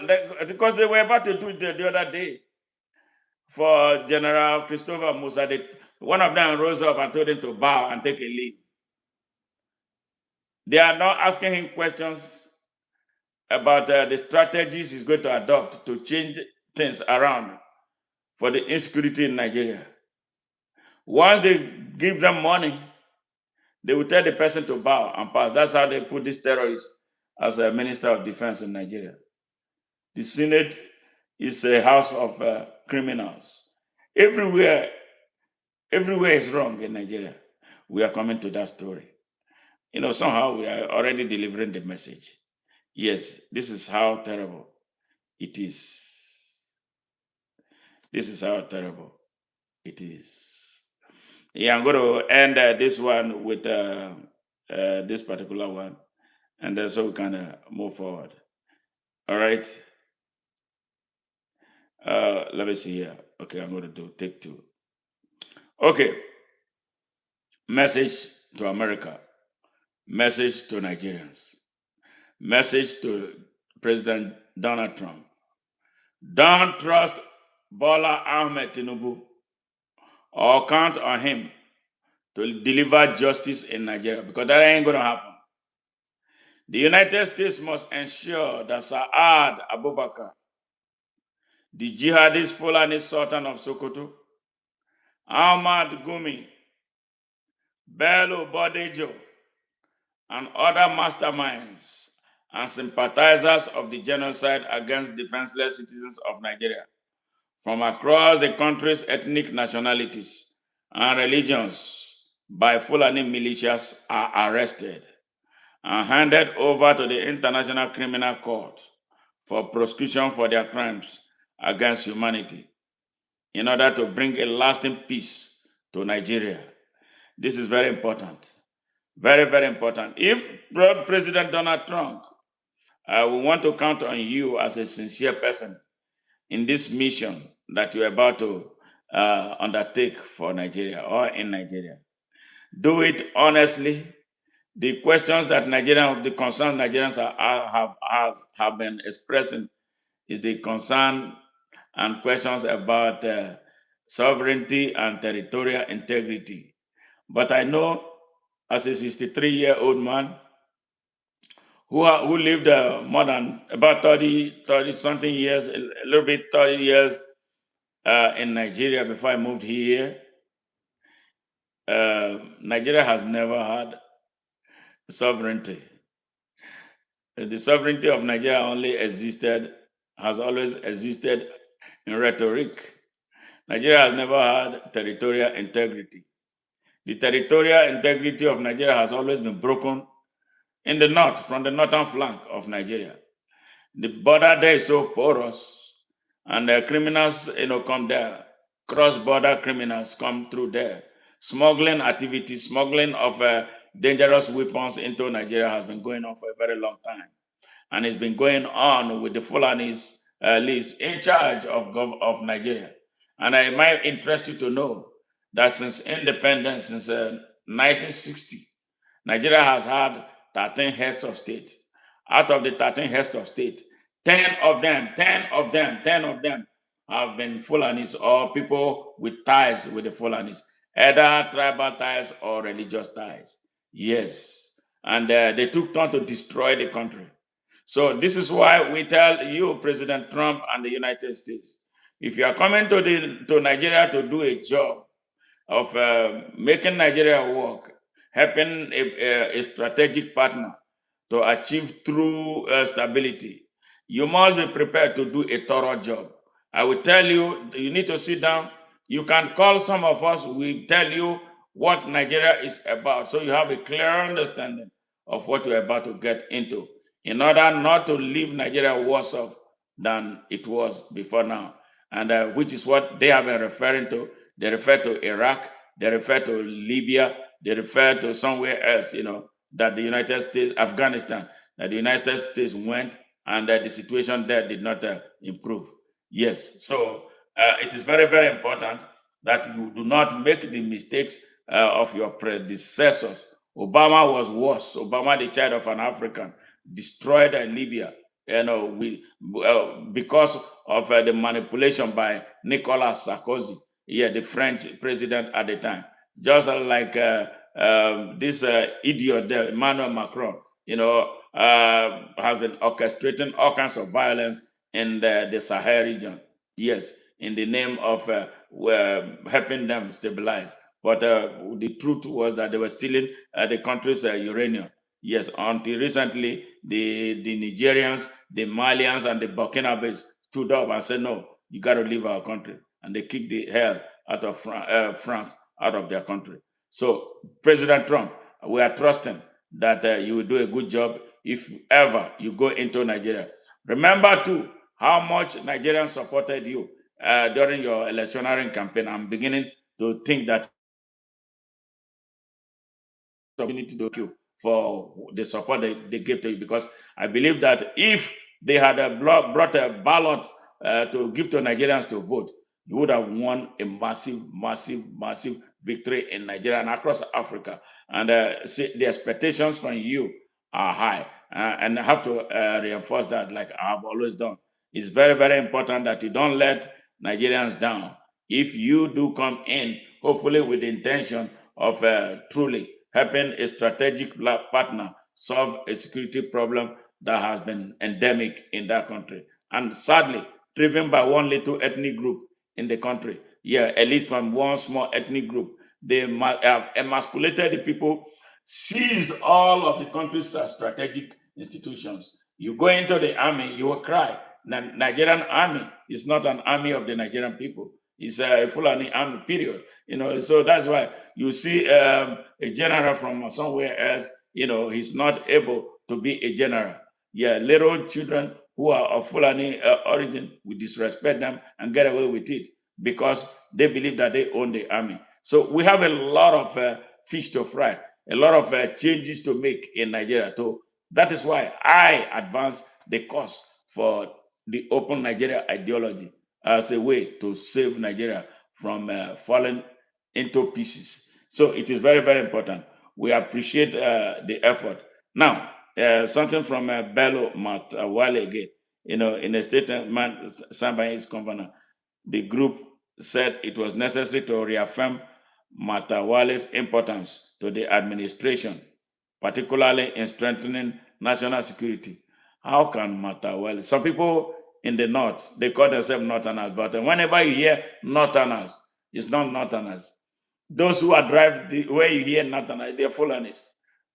because they were about to do it the other day for General Christopher Musa. One of them rose up and told him to bow and take a leave. They are now asking him questions about the strategies he's going to adopt to change things around for the insecurity in Nigeria. Once they give them money, they will tell the person to bow and pass. That's how they put this terrorist as a Minister of Defense in Nigeria. The Senate is a house of criminals. Everywhere is wrong in Nigeria. We are coming to that story. Somehow we are already delivering the message. Yes, this is how terrible it is. This is how terrible it is. Yeah, I'm going to end this one with this particular one, and so we can move forward. All right. Let me see here. Okay, I'm going to take two. Okay. Message to America. Message to Nigerians. Message to President Donald Trump. Don't trust Bola Ahmed Tinubu or count on him to deliver justice in Nigeria, because that ain't going to happen. The United States must ensure that Saad Abubakar, the jihadist Fulani Sultan of Sokoto, Ahmad Gumi, Bello Bodejo, and other masterminds and sympathizers of the genocide against defenseless citizens of Nigeria from across the country's ethnic nationalities and religions by Fulani militias are arrested and handed over to the International Criminal Court for prosecution for their crimes against humanity in order to bring a lasting peace to Nigeria. This is very important. Very, very important. If President Donald Trump, we want to count on you as a sincere person in this mission that you're about to undertake for Nigeria or in Nigeria. Do it honestly. The questions that the concerns Nigerians have been expressing is the concern and questions about sovereignty and territorial integrity. But I know, as a 63-year-old man who lived more than about 30 something years, a little bit 30 years in Nigeria before I moved here, Nigeria has never had sovereignty. The sovereignty of Nigeria has always existed in rhetoric. Nigeria has never had territorial integrity. The territorial integrity of Nigeria has always been broken in the north, from the northern flank of Nigeria. The border there is so porous, and the criminals, come there. Cross-border criminals come through there. Smuggling activities, smuggling of dangerous weapons into Nigeria has been going on for a very long time. And it's been going on with the Fulanis least in charge of Nigeria. And it might interest you to know that since independence, since 1960, Nigeria has had 13 heads of state. Out of the 13 heads of state, 10 of them have been Fulanis or people with ties with the Fulanis, either tribal ties or religious ties. Yes. And they took turn to destroy the country. So this is why we tell you, President Trump and the United States, if you are coming to Nigeria to do a job of making Nigeria work, helping a strategic partner to achieve true stability, you must be prepared to do a thorough job. I will tell you, you need to sit down. You can call some of us. We tell you what Nigeria is about, so you have a clear understanding of what you're about to get into, in order not to leave Nigeria worse off than it was before now, and which is what they have been referring to. They refer to Iraq, they refer to Libya, they refer to somewhere else, that the United States, Afghanistan, that the United States went and that the situation there did not improve. Yes, so it is very, very important that you do not make the mistakes of your predecessors. Obama was worse. Obama, the child of an African, destroyed Libya, because of the manipulation by Nicolas Sarkozy, the French president at the time. Just like this idiot there, Emmanuel Macron, has been orchestrating all kinds of violence in the Sahel region. Yes, in the name of helping them stabilize. But the truth was that they were stealing the country's uranium. Yes, until recently, the Nigerians, the Malians, and the Burkinabes stood up and said, no, you got to leave our country. And they kicked the hell out of France, out of their country. So, President Trump, we are trusting that you will do a good job if ever you go into Nigeria. Remember, too, how much Nigerians supported you during your electioneering campaign. I'm beginning to think that opportunity to you for the support they gave to you, because I believe that if they had brought a ballot to give to Nigerians to vote, you would have won a massive, massive, massive victory in Nigeria and across Africa. And the expectations from you are high. And I have to reinforce that, like I have always done. It's very, very important that you don't let Nigerians down. If you do come in, hopefully with the intention of truly helping a strategic partner solve a security problem that has been endemic in that country, and sadly driven by one little ethnic group in the country. Elite from one small ethnic group. They have emasculated the people, seized all of the country's strategic institutions. You go into the army, you will cry. Nigerian army is not an army of the Nigerian people. It's a Fulani army, period. So that's why you see a general from somewhere else, he's not able to be a general. Little children who are of Fulani origin, we disrespect them and get away with it because they believe that they own the army. So we have a lot of fish to fry, a lot of changes to make in Nigeria too. That is why I advance the cause for the open Nigeria ideology as a way to save Nigeria from falling into pieces. So it is very, very important. We appreciate the effort. Now, something from Bello Matawalle again, in a statement signed by his governor, the group said it was necessary to reaffirm Matawalle's importance to the administration, particularly in strengthening national security. How can Matawalle? Some people in the north, they call themselves Northerners, but whenever you hear Northerners, it's not Northerners. Those who are where you hear Northerners, they're Fulanis.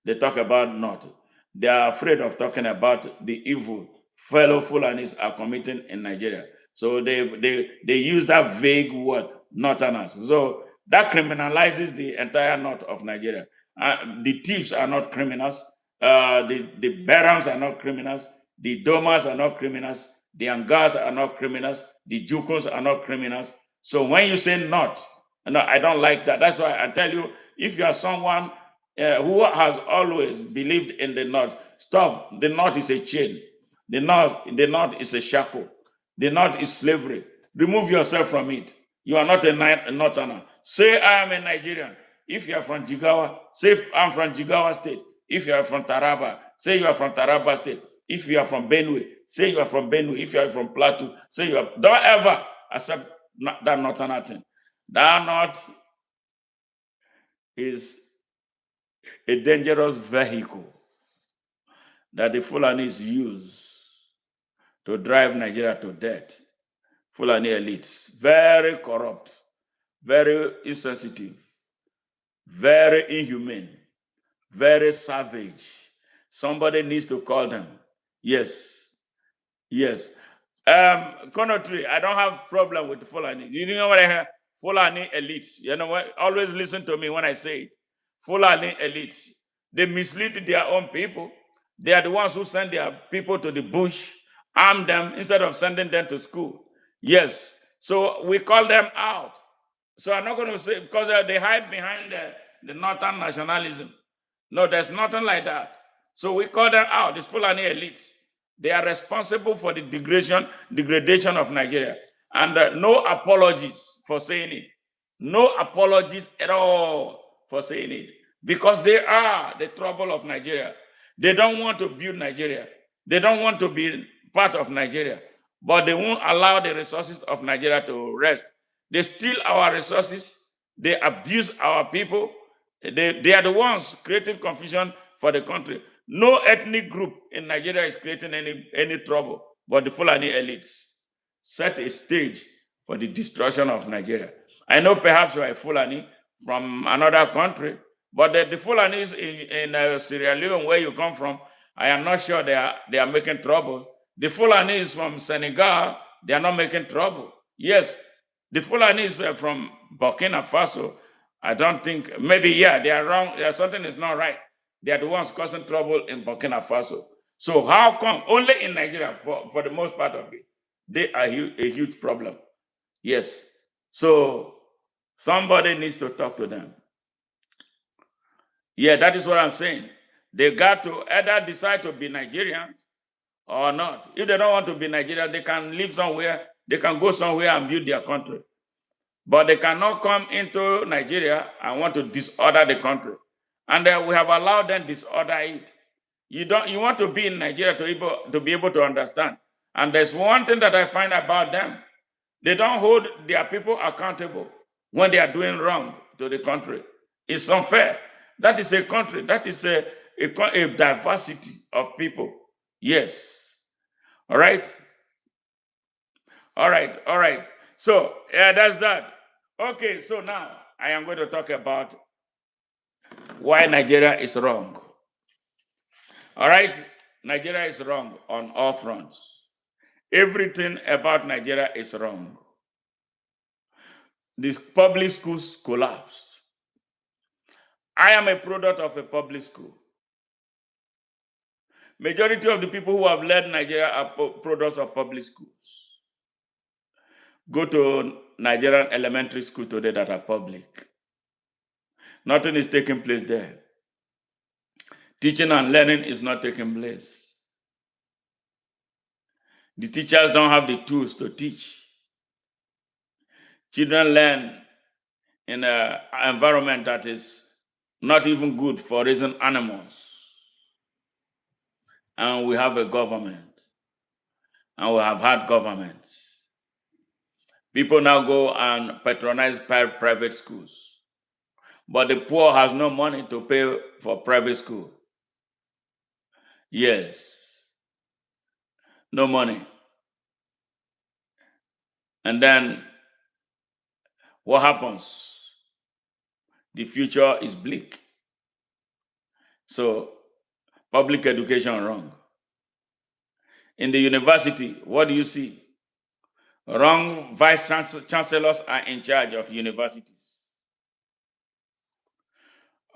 They talk about North. They are afraid of talking about the evil fellow Fulanis are committing in Nigeria. So they use that vague word, Northerners. So That criminalizes the entire north of Nigeria. The thieves are not criminals. The Barons are not criminals. The Domas are not criminals. The Angas are not criminals. The Jukos are not criminals. So when you say not, no, I don't like that. That's why I tell you, if you are someone who has always believed in the North, stop. The North is a chain. The North is a shackle. The North is slavery. Remove yourself from it. You are not a Northerner. Say, I am a Nigerian. If you are from Jigawa, say, I'm from Jigawa State. If you are from Taraba, say you are from Taraba State. If you are from Benue, say you are from Benue. If you are from Plateau, say you are. Don't ever accept that Northerner thing. That North is a dangerous vehicle that the Fulanis use to drive Nigeria to death. Fulani elites, very corrupt, very insensitive, very inhumane, very savage. Somebody needs to call them. Yes, yes. Conotry, I don't have problem with Fulani. You know what I hear? Fulani elites. You know what? Always listen to me when I say it. Fulani elites. They mislead their own people. They are the ones who send their people to the bush, arm them instead of sending them to school. Yes. So we call them out. So I'm not going to say, because they hide behind the northern nationalism. No, there's nothing like that. So we call them out. It's Fulani elites. They are responsible for the degradation of Nigeria. And no apologies for saying it. No apologies at all for saying it. Because they are the trouble of Nigeria. They don't want to build Nigeria. They don't want to be part of Nigeria. But they won't allow the resources of Nigeria to rest. They steal our resources. They abuse our people. They are the ones creating confusion for the country. No ethnic group in Nigeria is creating any trouble, but the Fulani elites set a stage for the destruction of Nigeria. I know perhaps you are a Fulani from another country, but the Fulanis in Sierra Leone, where you come from, I am not sure they are making trouble. The Fulanis from Senegal, they are not making trouble. Yes, the Fulanis from Burkina Faso, I don't think, maybe, yeah, they are wrong. Something is not right. They are the ones causing trouble in Burkina Faso. So how come only in Nigeria, for the most part of it, they are a huge problem? Yes. So somebody needs to talk to them. Yeah, that is what I'm saying. They got to either decide to be Nigerian or not. If they don't want to be Nigerian, they can live somewhere, they can go somewhere and build their country. But they cannot come into Nigeria and want to disorder the country. And we have allowed them disorder it. You want to be in Nigeria to be able to understand. And there's one thing that I find about them. They don't hold their people accountable when they are doing wrong to the country. It's unfair. That is a country. That is a diversity of people. Yes. All right. All right. All right. So that's that. Okay. So now I am going to talk about why Nigeria is wrong. All right. Nigeria is wrong on all fronts. Everything about Nigeria is wrong. The public schools collapsed. I am a product of a public school. Majority of the people who have led Nigeria are products of public schools. Go to Nigerian elementary school today that are public. Nothing is taking place there. Teaching and learning is not taking place. The teachers don't have the tools to teach. Children learn in an environment that is not even good for raising animals. And we have a government. And we have had governments. People now go and patronize private schools. But the poor has no money to pay for private school. Yes. No money. And then what happens? The future is bleak. So public education wrong. In the university, what do you see? Wrong vice chancellors are in charge of universities.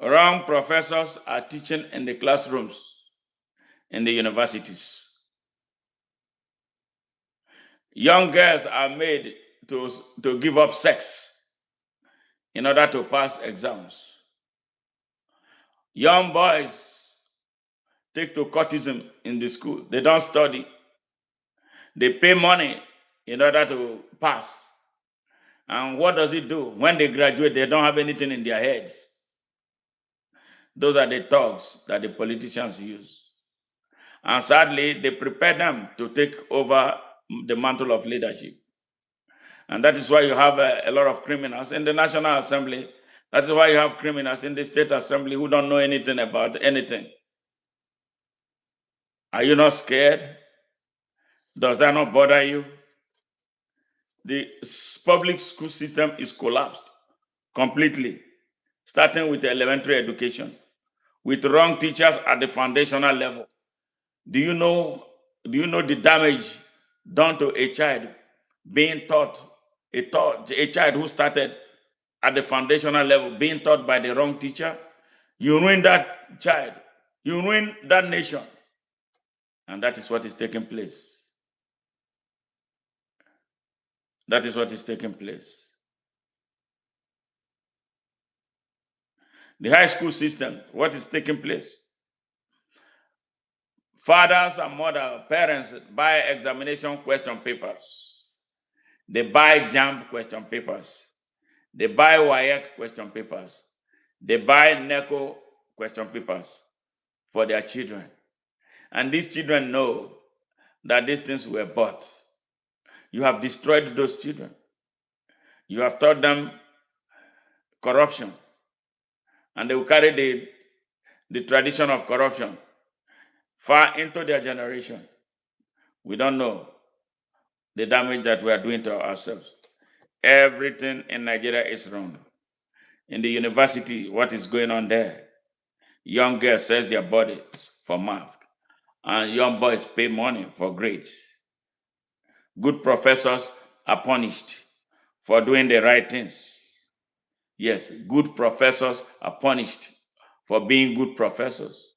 Wrong professors are teaching in the classrooms, in the universities. Young girls are made to give up sex in order to pass exams. Young boys take to courtism in the school. They don't study. They pay money in order to pass. And what does it do? When they graduate, they don't have anything in their heads. Those are the thugs that the politicians use. And sadly, they prepare them to take over the mantle of leadership. And that is why you have a lot of criminals in the National Assembly. That is why you have criminals in the State Assembly who don't know anything about anything. Are you not scared? Does that not bother you? The public school system is collapsed completely, starting with elementary education, with wrong teachers at the foundational level. Do you know the damage done to a child being taught, a child who started at the foundational level being taught by the wrong teacher? You ruin that child. You ruin that nation. And that is what is taking place. That is what is taking place. The high school system, what is taking place? Fathers and mothers, parents buy examination question papers. They buy JAMB question papers. They buy WAEC question papers. They buy NECO question papers for their children. And these children know that these things were bought. You have destroyed those children. You have taught them corruption. And they will carry the tradition of corruption far into their generation. We don't know the damage that we are doing to ourselves. Everything in Nigeria is wrong. In the university, what is going on there? Young girls sell their bodies for masks, and young boys pay money for grades. Good professors are punished for doing the right things. Yes, good professors are punished for being good professors.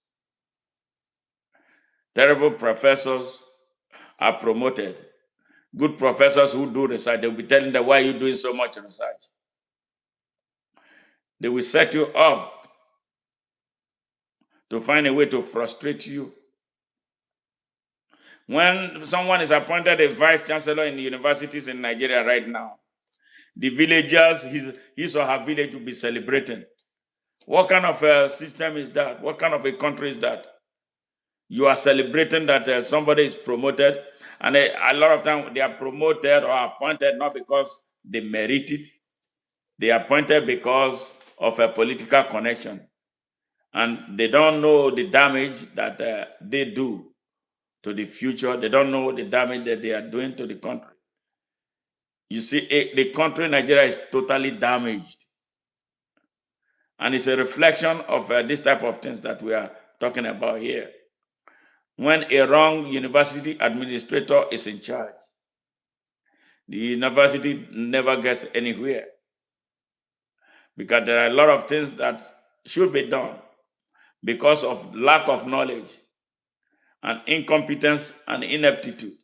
Terrible professors are promoted. Good professors who do research, they'll be telling them, why are you doing so much research? They will set you up to find a way to frustrate you. When someone is appointed a vice chancellor in the universities in Nigeria right now, the villagers, his or her village will be celebrating. What kind of a system is that? What kind of a country is that? You are celebrating that somebody is promoted, and a lot of times they are promoted or appointed not because they merit it. They are appointed because of a political connection, and they don't know the damage that they do to the future. They don't know the damage that they are doing to the country. You see, the country Nigeria is totally damaged. And it's a reflection of this type of things that we are talking about here. When a wrong university administrator is in charge, the university never gets anywhere, because there are a lot of things that should be done because of lack of knowledge and incompetence and ineptitude.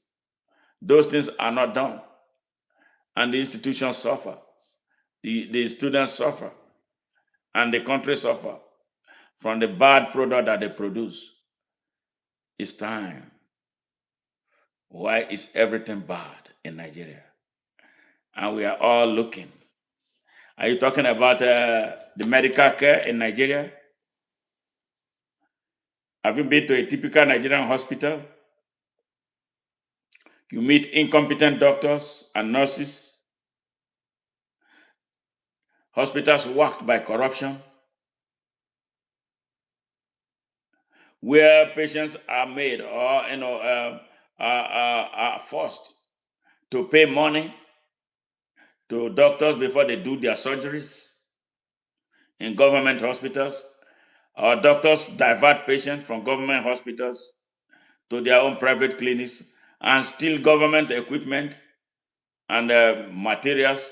Those things are not done, and the institutions suffer, the students suffer, and the country suffer from the bad product that they produce. It's time. Why is everything bad in Nigeria? And we are all looking. Are you talking about the medical care in Nigeria? Have you been to a typical Nigerian hospital? You meet incompetent doctors and nurses. Hospitals worked by corruption, where patients are made or are forced to pay money to doctors before they do their surgeries in government hospitals. Our doctors divert patients from government hospitals to their own private clinics and steal government equipment and materials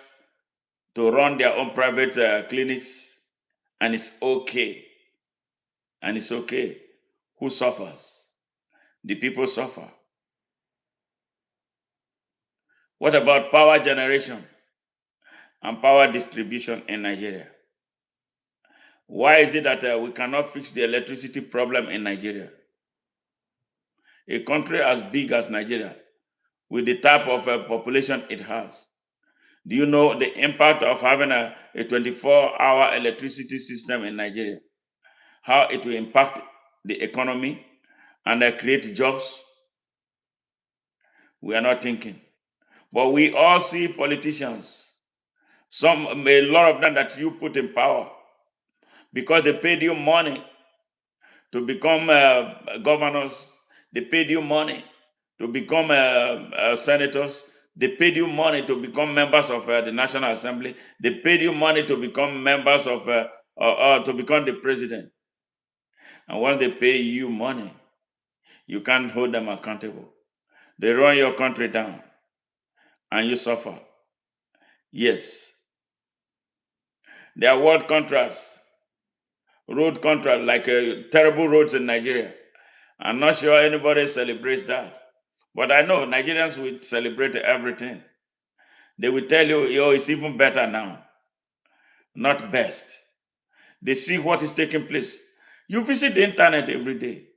to run their own private clinics And it's okay. And it's okay. Who suffers? The people suffer. What about power generation and power distribution in Nigeria? Why is it that we cannot fix the electricity problem in Nigeria? A country as big as Nigeria, with the type of population it has, do you know the impact of having a 24-hour electricity system in Nigeria? How it will impact the economy and create jobs? We are not thinking. But we all see politicians, a lot of them that you put in power, because they paid you money to become governors, they paid you money to become senators, they paid you money to become members of the National Assembly, they paid you money to become members of, to become the president. And once they pay you money, you can't hold them accountable. They run your country down and you suffer. Yes. There are world contracts, road contracts, like terrible roads in Nigeria. I'm not sure anybody celebrates that. But I know Nigerians will celebrate everything. They will tell you, yo, it's even better now, not best. They see what is taking place. You visit the internet every day.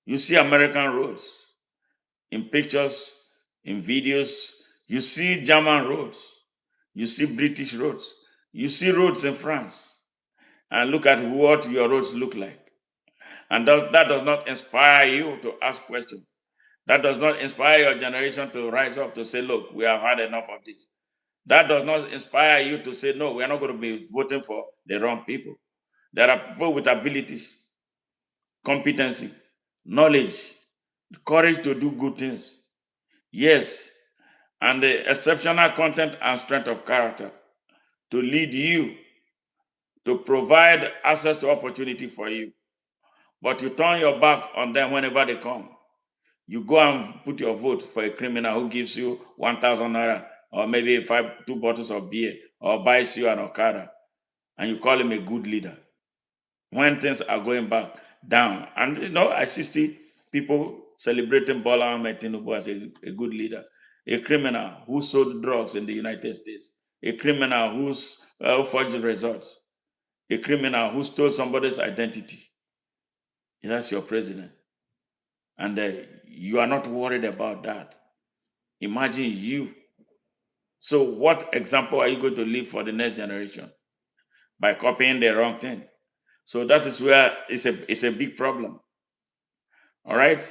You see American roads in pictures, in videos. You see German roads. You see British roads. You see roads in France. And look at what your roads look like. And that does not inspire you to ask questions. That does not inspire your generation to rise up to say, look, we have had enough of this. That does not inspire you to say, no, we are not going to be voting for the wrong people. There are people with abilities, competency, knowledge, courage to do good things. Yes, and the exceptional content and strength of character to lead you, to provide access to opportunity for you. But you turn your back on them whenever they come. You go and put your vote for a criminal who gives you 1,000 naira or maybe 2 bottles of beer or buys you an Okada, and you call him a good leader. When things are going back down, and I see people celebrating Bola Ahmed Tinubu as a good leader, a criminal who sold drugs in the United States, a criminal who forged results, a criminal who stole somebody's identity. That's your president. And you are not worried about that. Imagine you. So what example are you going to leave for the next generation? By copying the wrong thing. So that is where it's a big problem. All right?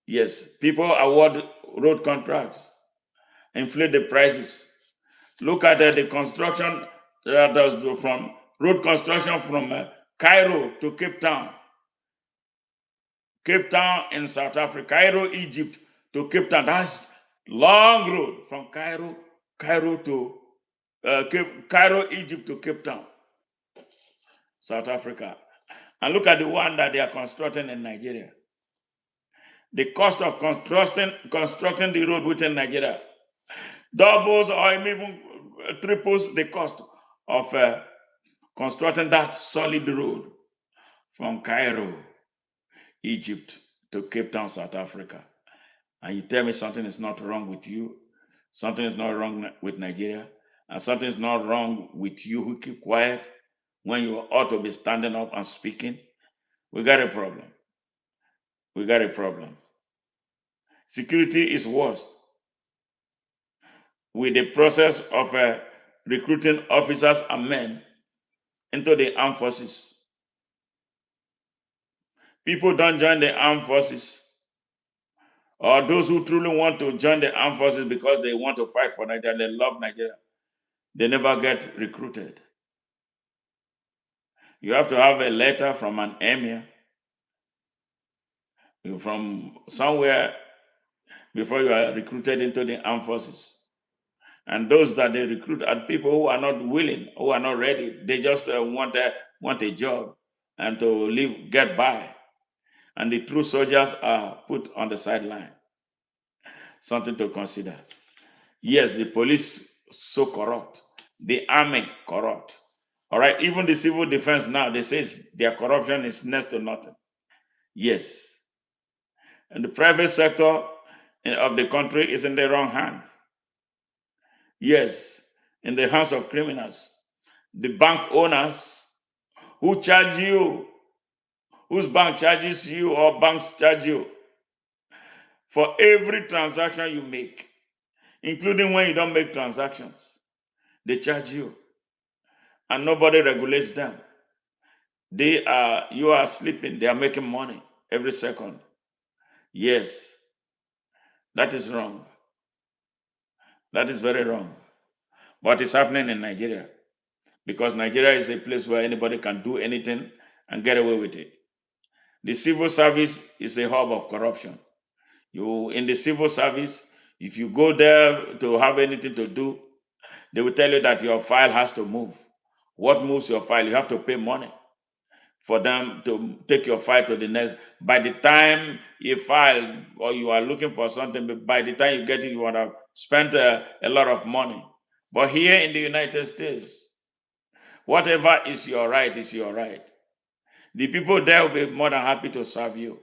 Yes, people award road contracts, inflate the prices. Look at the construction from road construction from Cairo to Cape Town. Cape Town in South Africa, Cairo, Egypt to Cape Town. That's long road from Cairo to Cairo, Egypt to Cape Town, South Africa. And look at the one that they are constructing in Nigeria. The cost of constructing the road within Nigeria doubles or even triples the cost of constructing that solid road from Cairo, Egypt to Cape Town, South Africa. And you tell me something is not wrong with you, something is not wrong with Nigeria, and something is not wrong with you who keep quiet when you ought to be standing up and speaking. We got a problem. We got a problem. Security is worse. With the process of recruiting officers and men into the armed forces. People don't join the armed forces, or those who truly want to join the armed forces because they want to fight for Nigeria, they love Nigeria, they never get recruited. You have to have a letter from an emir, from somewhere, before you are recruited into the armed forces. And those that they recruit are people who are not willing, who are not ready. They just want a job and to get by. And the true soldiers are put on the sideline. Something to consider. Yes, the police so corrupt, the army corrupt, All right, even the civil defense now, they say their corruption is next to nothing. Yes. And the private sector of the country is in the wrong hands. Yes, in the hands of criminals. The bank owners who charge you, whose bank charges you or banks charge you for every transaction you make, including when you don't make transactions, they charge you. And nobody regulates them. You are sleeping, they are making money every second. Yes, that is wrong. That is very wrong. But it's happening in Nigeria because Nigeria is a place where anybody can do anything and get away with it. The civil service is a hub of corruption. In the civil service, if you go there to have anything to do, they will tell you that your file has to move. What moves your file? You have to pay money for them to take your file to the next. By the time you file or you are looking for something, by the time you get it, you would have spent a lot of money. But here in the United States, whatever is your right is your right. The people there will be more than happy to serve you.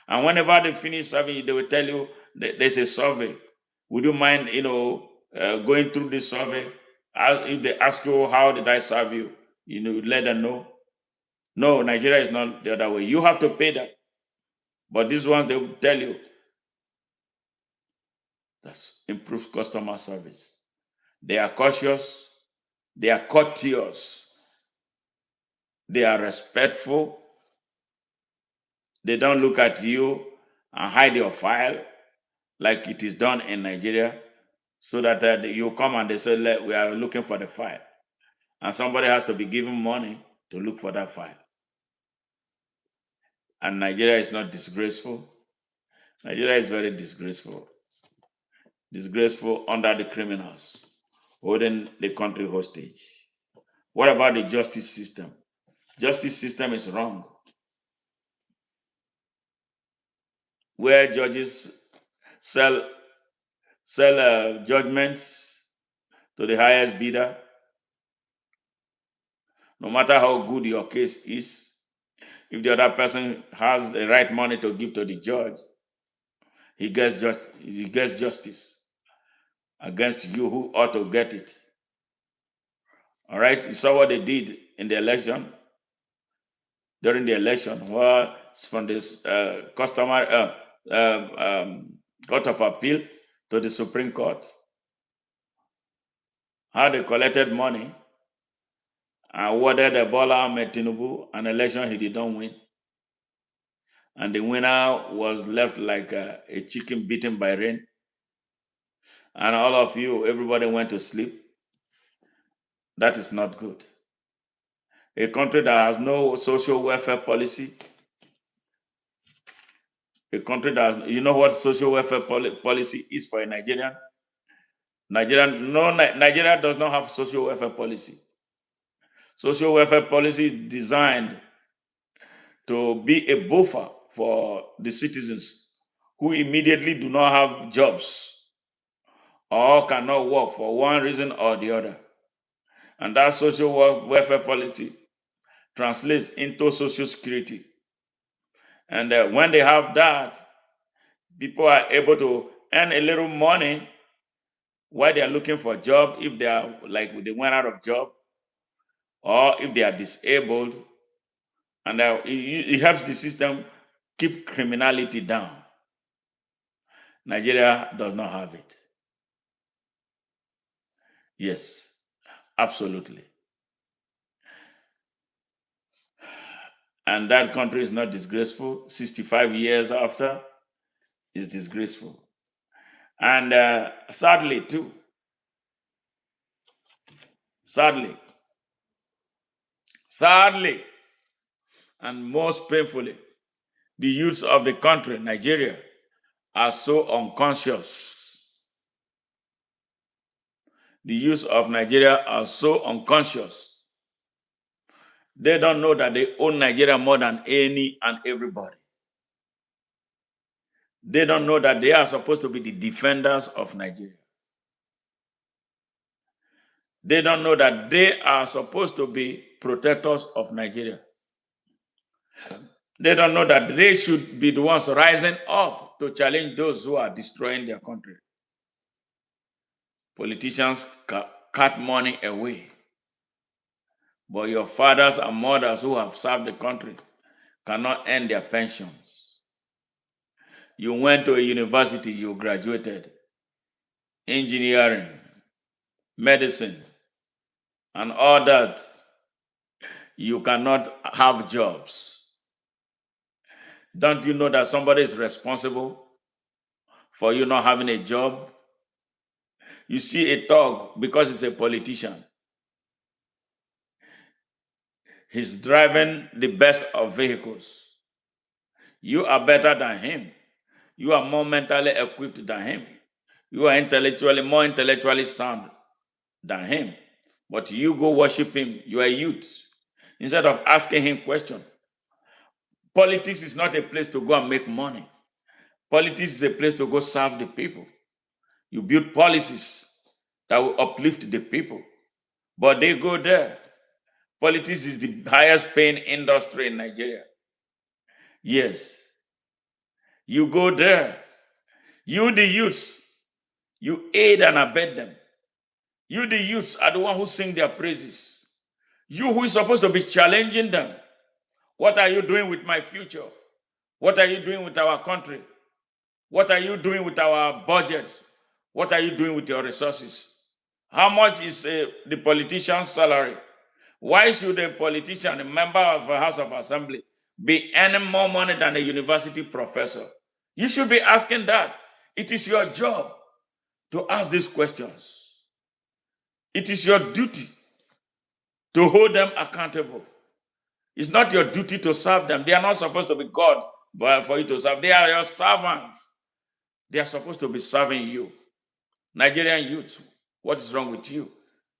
And whenever they finish serving you, they will tell you there's a survey. Would you mind, going through this survey? If they ask you, how did I serve you? Let them know. No, Nigeria is not the other way. You have to pay that. But these ones, they will tell you. That's improved customer service. They are cautious. They are courteous. They are respectful. They don't look at you and hide your file like it is done in Nigeria, so that you come and they say, we are looking for the file. And somebody has to be given money to look for that file. And Nigeria is not disgraceful. Nigeria is very disgraceful. Disgraceful under the criminals holding the country hostage. What about the justice system? Justice system is wrong. Where judges sell judgments to the highest bidder, no matter how good your case is, if the other person has the right money to give to the judge, he gets justice against you who ought to get it. All right, you saw what they did in the election. During the election, well, from this Court of Appeal to the Supreme Court, how they collected money and awarded Bola Ahmed Tinubu an election he did not win. And the winner was left like a chicken beaten by rain. And all of you, everybody went to sleep. That is not good. A country that has no social welfare policy, a country that has, you know what social welfare policy is for a Nigerian? Nigeria does not have social welfare policy. Social welfare policy is designed to be a buffer for the citizens who immediately do not have jobs or cannot work for one reason or the other. And that social welfare policy translates into social security. And when they have that, people are able to earn a little money while they are looking for a job, if they are they went out of job, or if they are disabled. And it helps the system keep criminality down. Nigeria does not have it. Yes, absolutely. And that country is not disgraceful. 65 years after, is disgraceful. And sadly, and most painfully, the youths of the country, Nigeria, are so unconscious. The youths of Nigeria are so unconscious. They don't know that they own Nigeria more than any and everybody. They don't know that they are supposed to be the defenders of Nigeria. They don't know that they are supposed to be protectors of Nigeria. They don't know that they should be the ones rising up to challenge those who are destroying their country. Politicians cut money away. But your fathers and mothers who have served the country cannot earn their pensions. You went to a university, you graduated, engineering, medicine, and all that. You cannot have jobs. Don't you know that somebody is responsible for you not having a job? You see a thug because he's a politician. He's driving the best of vehicles. You are better than him. You are more mentally equipped than him. You are more intellectually sound than him. But you go worship him. You are a youth. Instead of asking him questions. Politics is not a place to go and make money. Politics is a place to go serve the people. You build policies that will uplift the people. But they go there. Politics is the highest paying industry in Nigeria. Yes. You go there. You, the youths, you aid and abet them. You, the youths, are the one who sing their praises. You who is supposed to be challenging them. What are you doing with my future? What are you doing with our country? What are you doing with our budget? What are you doing with your resources? How much is the politician's salary? Why should a politician, a member of a House of Assembly, be earning more money than a university professor? You should be asking that. It is your job to ask these questions. It is your duty to hold them accountable. It's not your duty to serve them. They are not supposed to be God for you to serve. They are your servants. They are supposed to be serving you. Nigerian youths, what is wrong with you?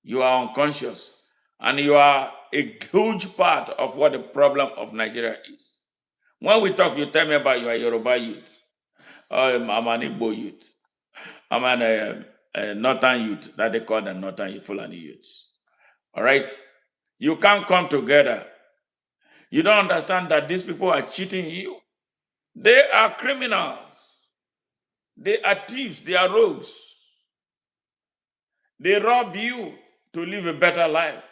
You are unconscious. And you are a huge part of what the problem of Nigeria is. When we talk, you tell me about you are Yoruba youth. I'm an Igbo youth. I'm a Northern youth, that they call the Northern Fulani youths. All right? You can't come together. You don't understand that these people are cheating you. They are criminals. They are thieves. They are rogues. They rob you to live a better life.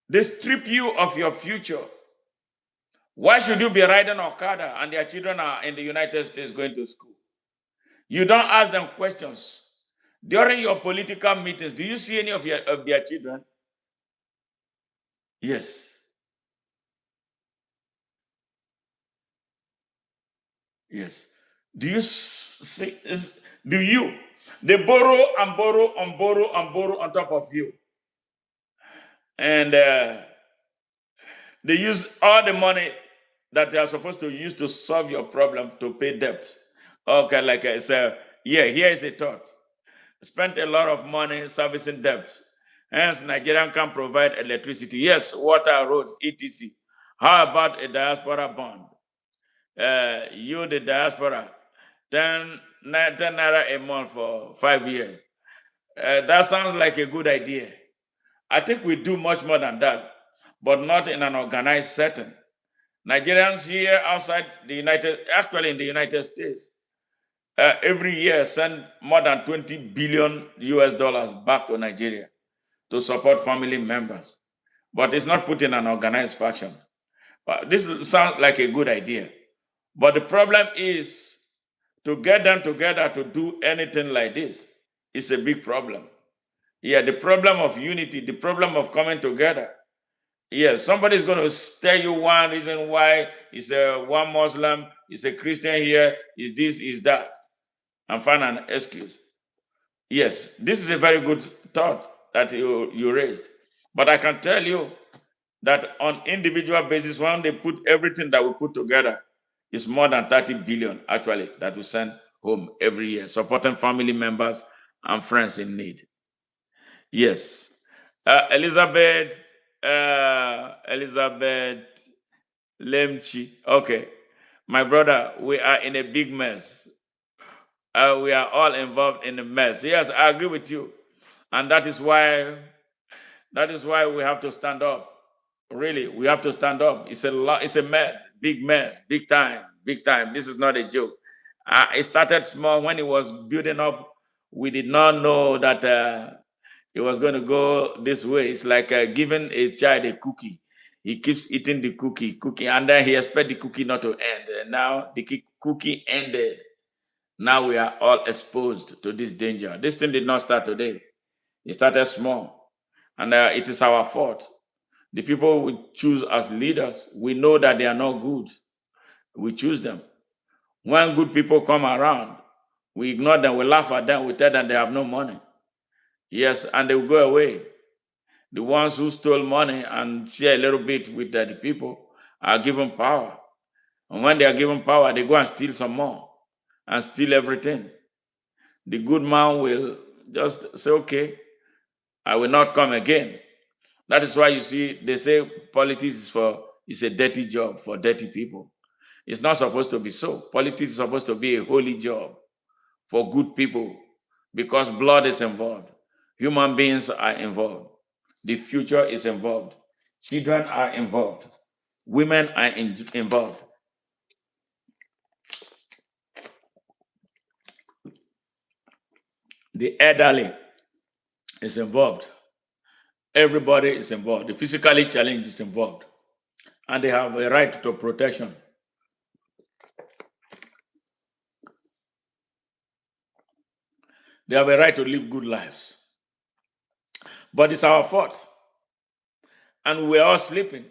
They strip you of your future. Why should you be riding Okada and their children are in the United States going to school? You don't ask them questions. During your political meetings, do you see any of their children? Yes. Yes. Do you see? They borrow and borrow and borrow and borrow on top of you. And they use all the money that they are supposed to use to solve your problem to pay debt. Okay, like I said, here is a thought. Spent a lot of money servicing debt. Hence, Nigerian can provide electricity. Yes, water, roads, etc. How about a diaspora bond? You, the diaspora, 10 naira a month for 5 years. That sounds like a good idea. I think we do much more than that, but not in an organized setting. Nigerians here outside in the United States, every year send more than 20 billion US dollars back to Nigeria to support family members. But it's not put in an organized fashion. This sounds like a good idea. But the problem is to get them together to do anything like this is a big problem. Yeah, the problem of unity, the problem of coming together. Yes, somebody's going to tell you one reason why it's one Muslim, it's a Christian here, is this, is that, and find an excuse. Yes, this is a very good thought that you raised. But I can tell you that on individual basis, when they put everything that we put together, it's more than 30 billion actually that we send home every year, supporting family members and friends in need. Yes. Elizabeth Lemchi. Okay. My brother, we are in a big mess. We are all involved in the mess. Yes, I agree with you. And that is why we have to stand up. Really, we have to stand up. It's a mess, big time, big time. This is not a joke. It started small. When it was building up, we did not know that it was going to go this way. It's like giving a child a cookie. He keeps eating the cookie, and then he expects the cookie not to end. And now the cookie ended. Now we are all exposed to this danger. This thing did not start today. It started small, and it is our fault. The people we choose as leaders, we know that they are not good. We choose them. When good people come around, we ignore them, we laugh at them, we tell them they have no money. Yes, and they will go away. The ones who stole money and share a little bit with the people are given power. And when they are given power, they go and steal some more and steal everything. The good man will just say, okay, I will not come again. That is why you see, they say politics is a dirty job for dirty people. It's not supposed to be so. Politics is supposed to be a holy job for good people because blood is involved. Human beings are involved. The future is involved. Children are involved. Women are involved. The elderly is involved. Everybody is involved. The physically challenged is involved. And they have a right to protection. They have a right to live good lives. But it's our fault. And we're all sleeping.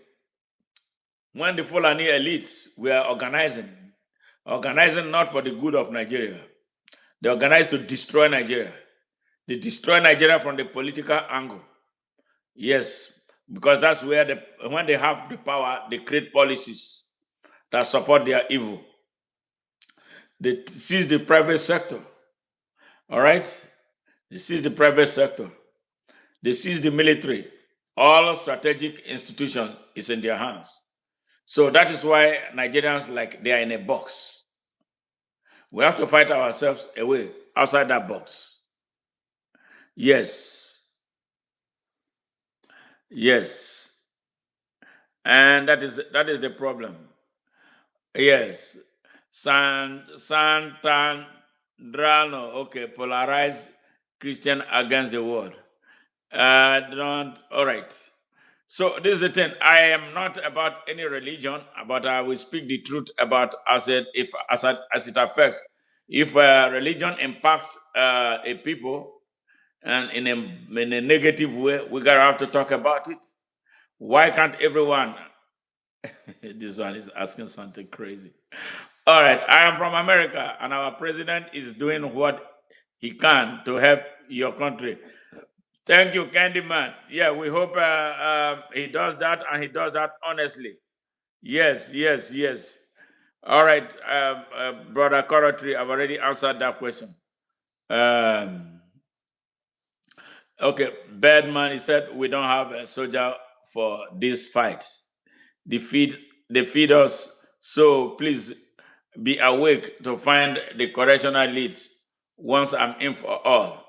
When the Fulani elites were organizing not for the good of Nigeria. They organized to destroy Nigeria. They destroy Nigeria from the political angle. Yes, because that's where when they have the power, they create policies that support their evil. They seize the private sector. All right? They seize the private sector. They seize the military. All strategic institutions is in their hands. So that is why Nigerians, like, they are in a box. We have to fight ourselves away outside that box. Yes. Yes. And that is the problem. Yes. Santandrano, okay, polarize Christian against the world. All right. So this is the thing. I am not about any religion, but I will speak the truth about as it affects. If religion impacts a people and in a negative way, we gotta have to talk about it. Why can't everyone? This one is asking something crazy. All right, I am from America, and our president is doing what he can to help your country. Thank you, Candyman. Yeah, we hope he does that, and he does that honestly. Yes, yes, yes. All right, Brother Corotry, I've already answered that question. Okay, Badman, he said we don't have a soldier for this fight. They feed us. So please be awake to find the correctional leads once I'm in for all.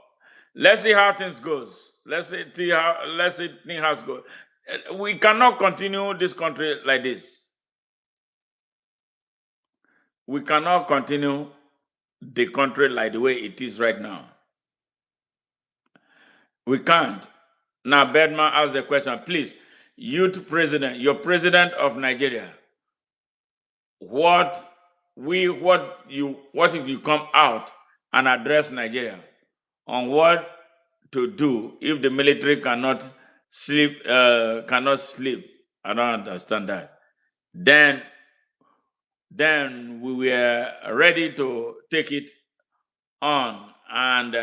Let's see how things goes. Let's see things go. We cannot continue this country like this. We cannot continue the country like the way it is right now. We can't. Now, Bedman asked the question, please, youth president, you're president of Nigeria. What if you come out and address Nigeria on what to do if the military cannot sleep? I don't understand that. Then we were ready to take it on and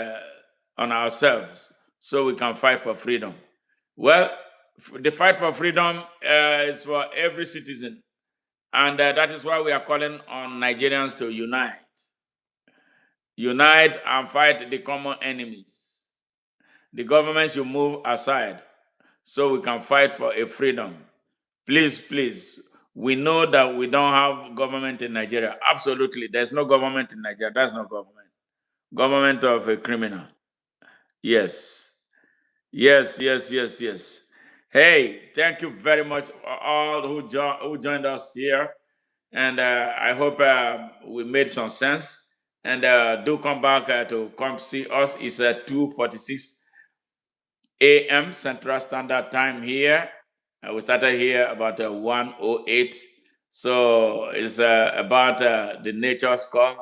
on ourselves so we can fight for freedom. Well, the fight for freedom is for every citizen. And that is why we are calling on Nigerians to unite. Unite and fight the common enemies. The government should move aside so we can fight for a freedom. Please, please. We know that we don't have government in Nigeria. Absolutely. There's no government in Nigeria. That's no government. Government of a criminal. Yes. Yes, yes, yes, yes. Hey, thank you very much all who joined us here, and I hope we made some sense. And do come back to come see us. It's at 2:46 a.m. Central Standard Time here. We started here about 1:08. So it's about the nature score.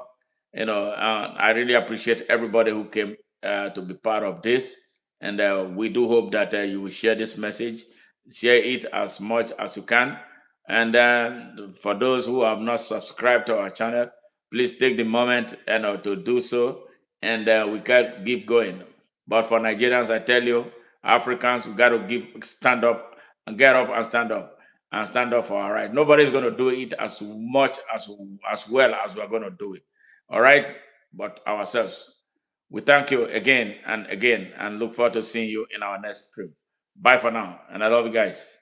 I really appreciate everybody who came to be part of this. And we do hope that you will share this message, share it as much as you can. And then for those who have not subscribed to our channel, please take the moment to do so. And we can keep going. But for Nigerians, I tell you, Africans, we got to stand up and get up and stand up for our right. Nobody's going to do it as much as well as we're going to do it. All right, but ourselves. We thank you again and again, and look forward to seeing you in our next stream. Bye for now, and I love you guys.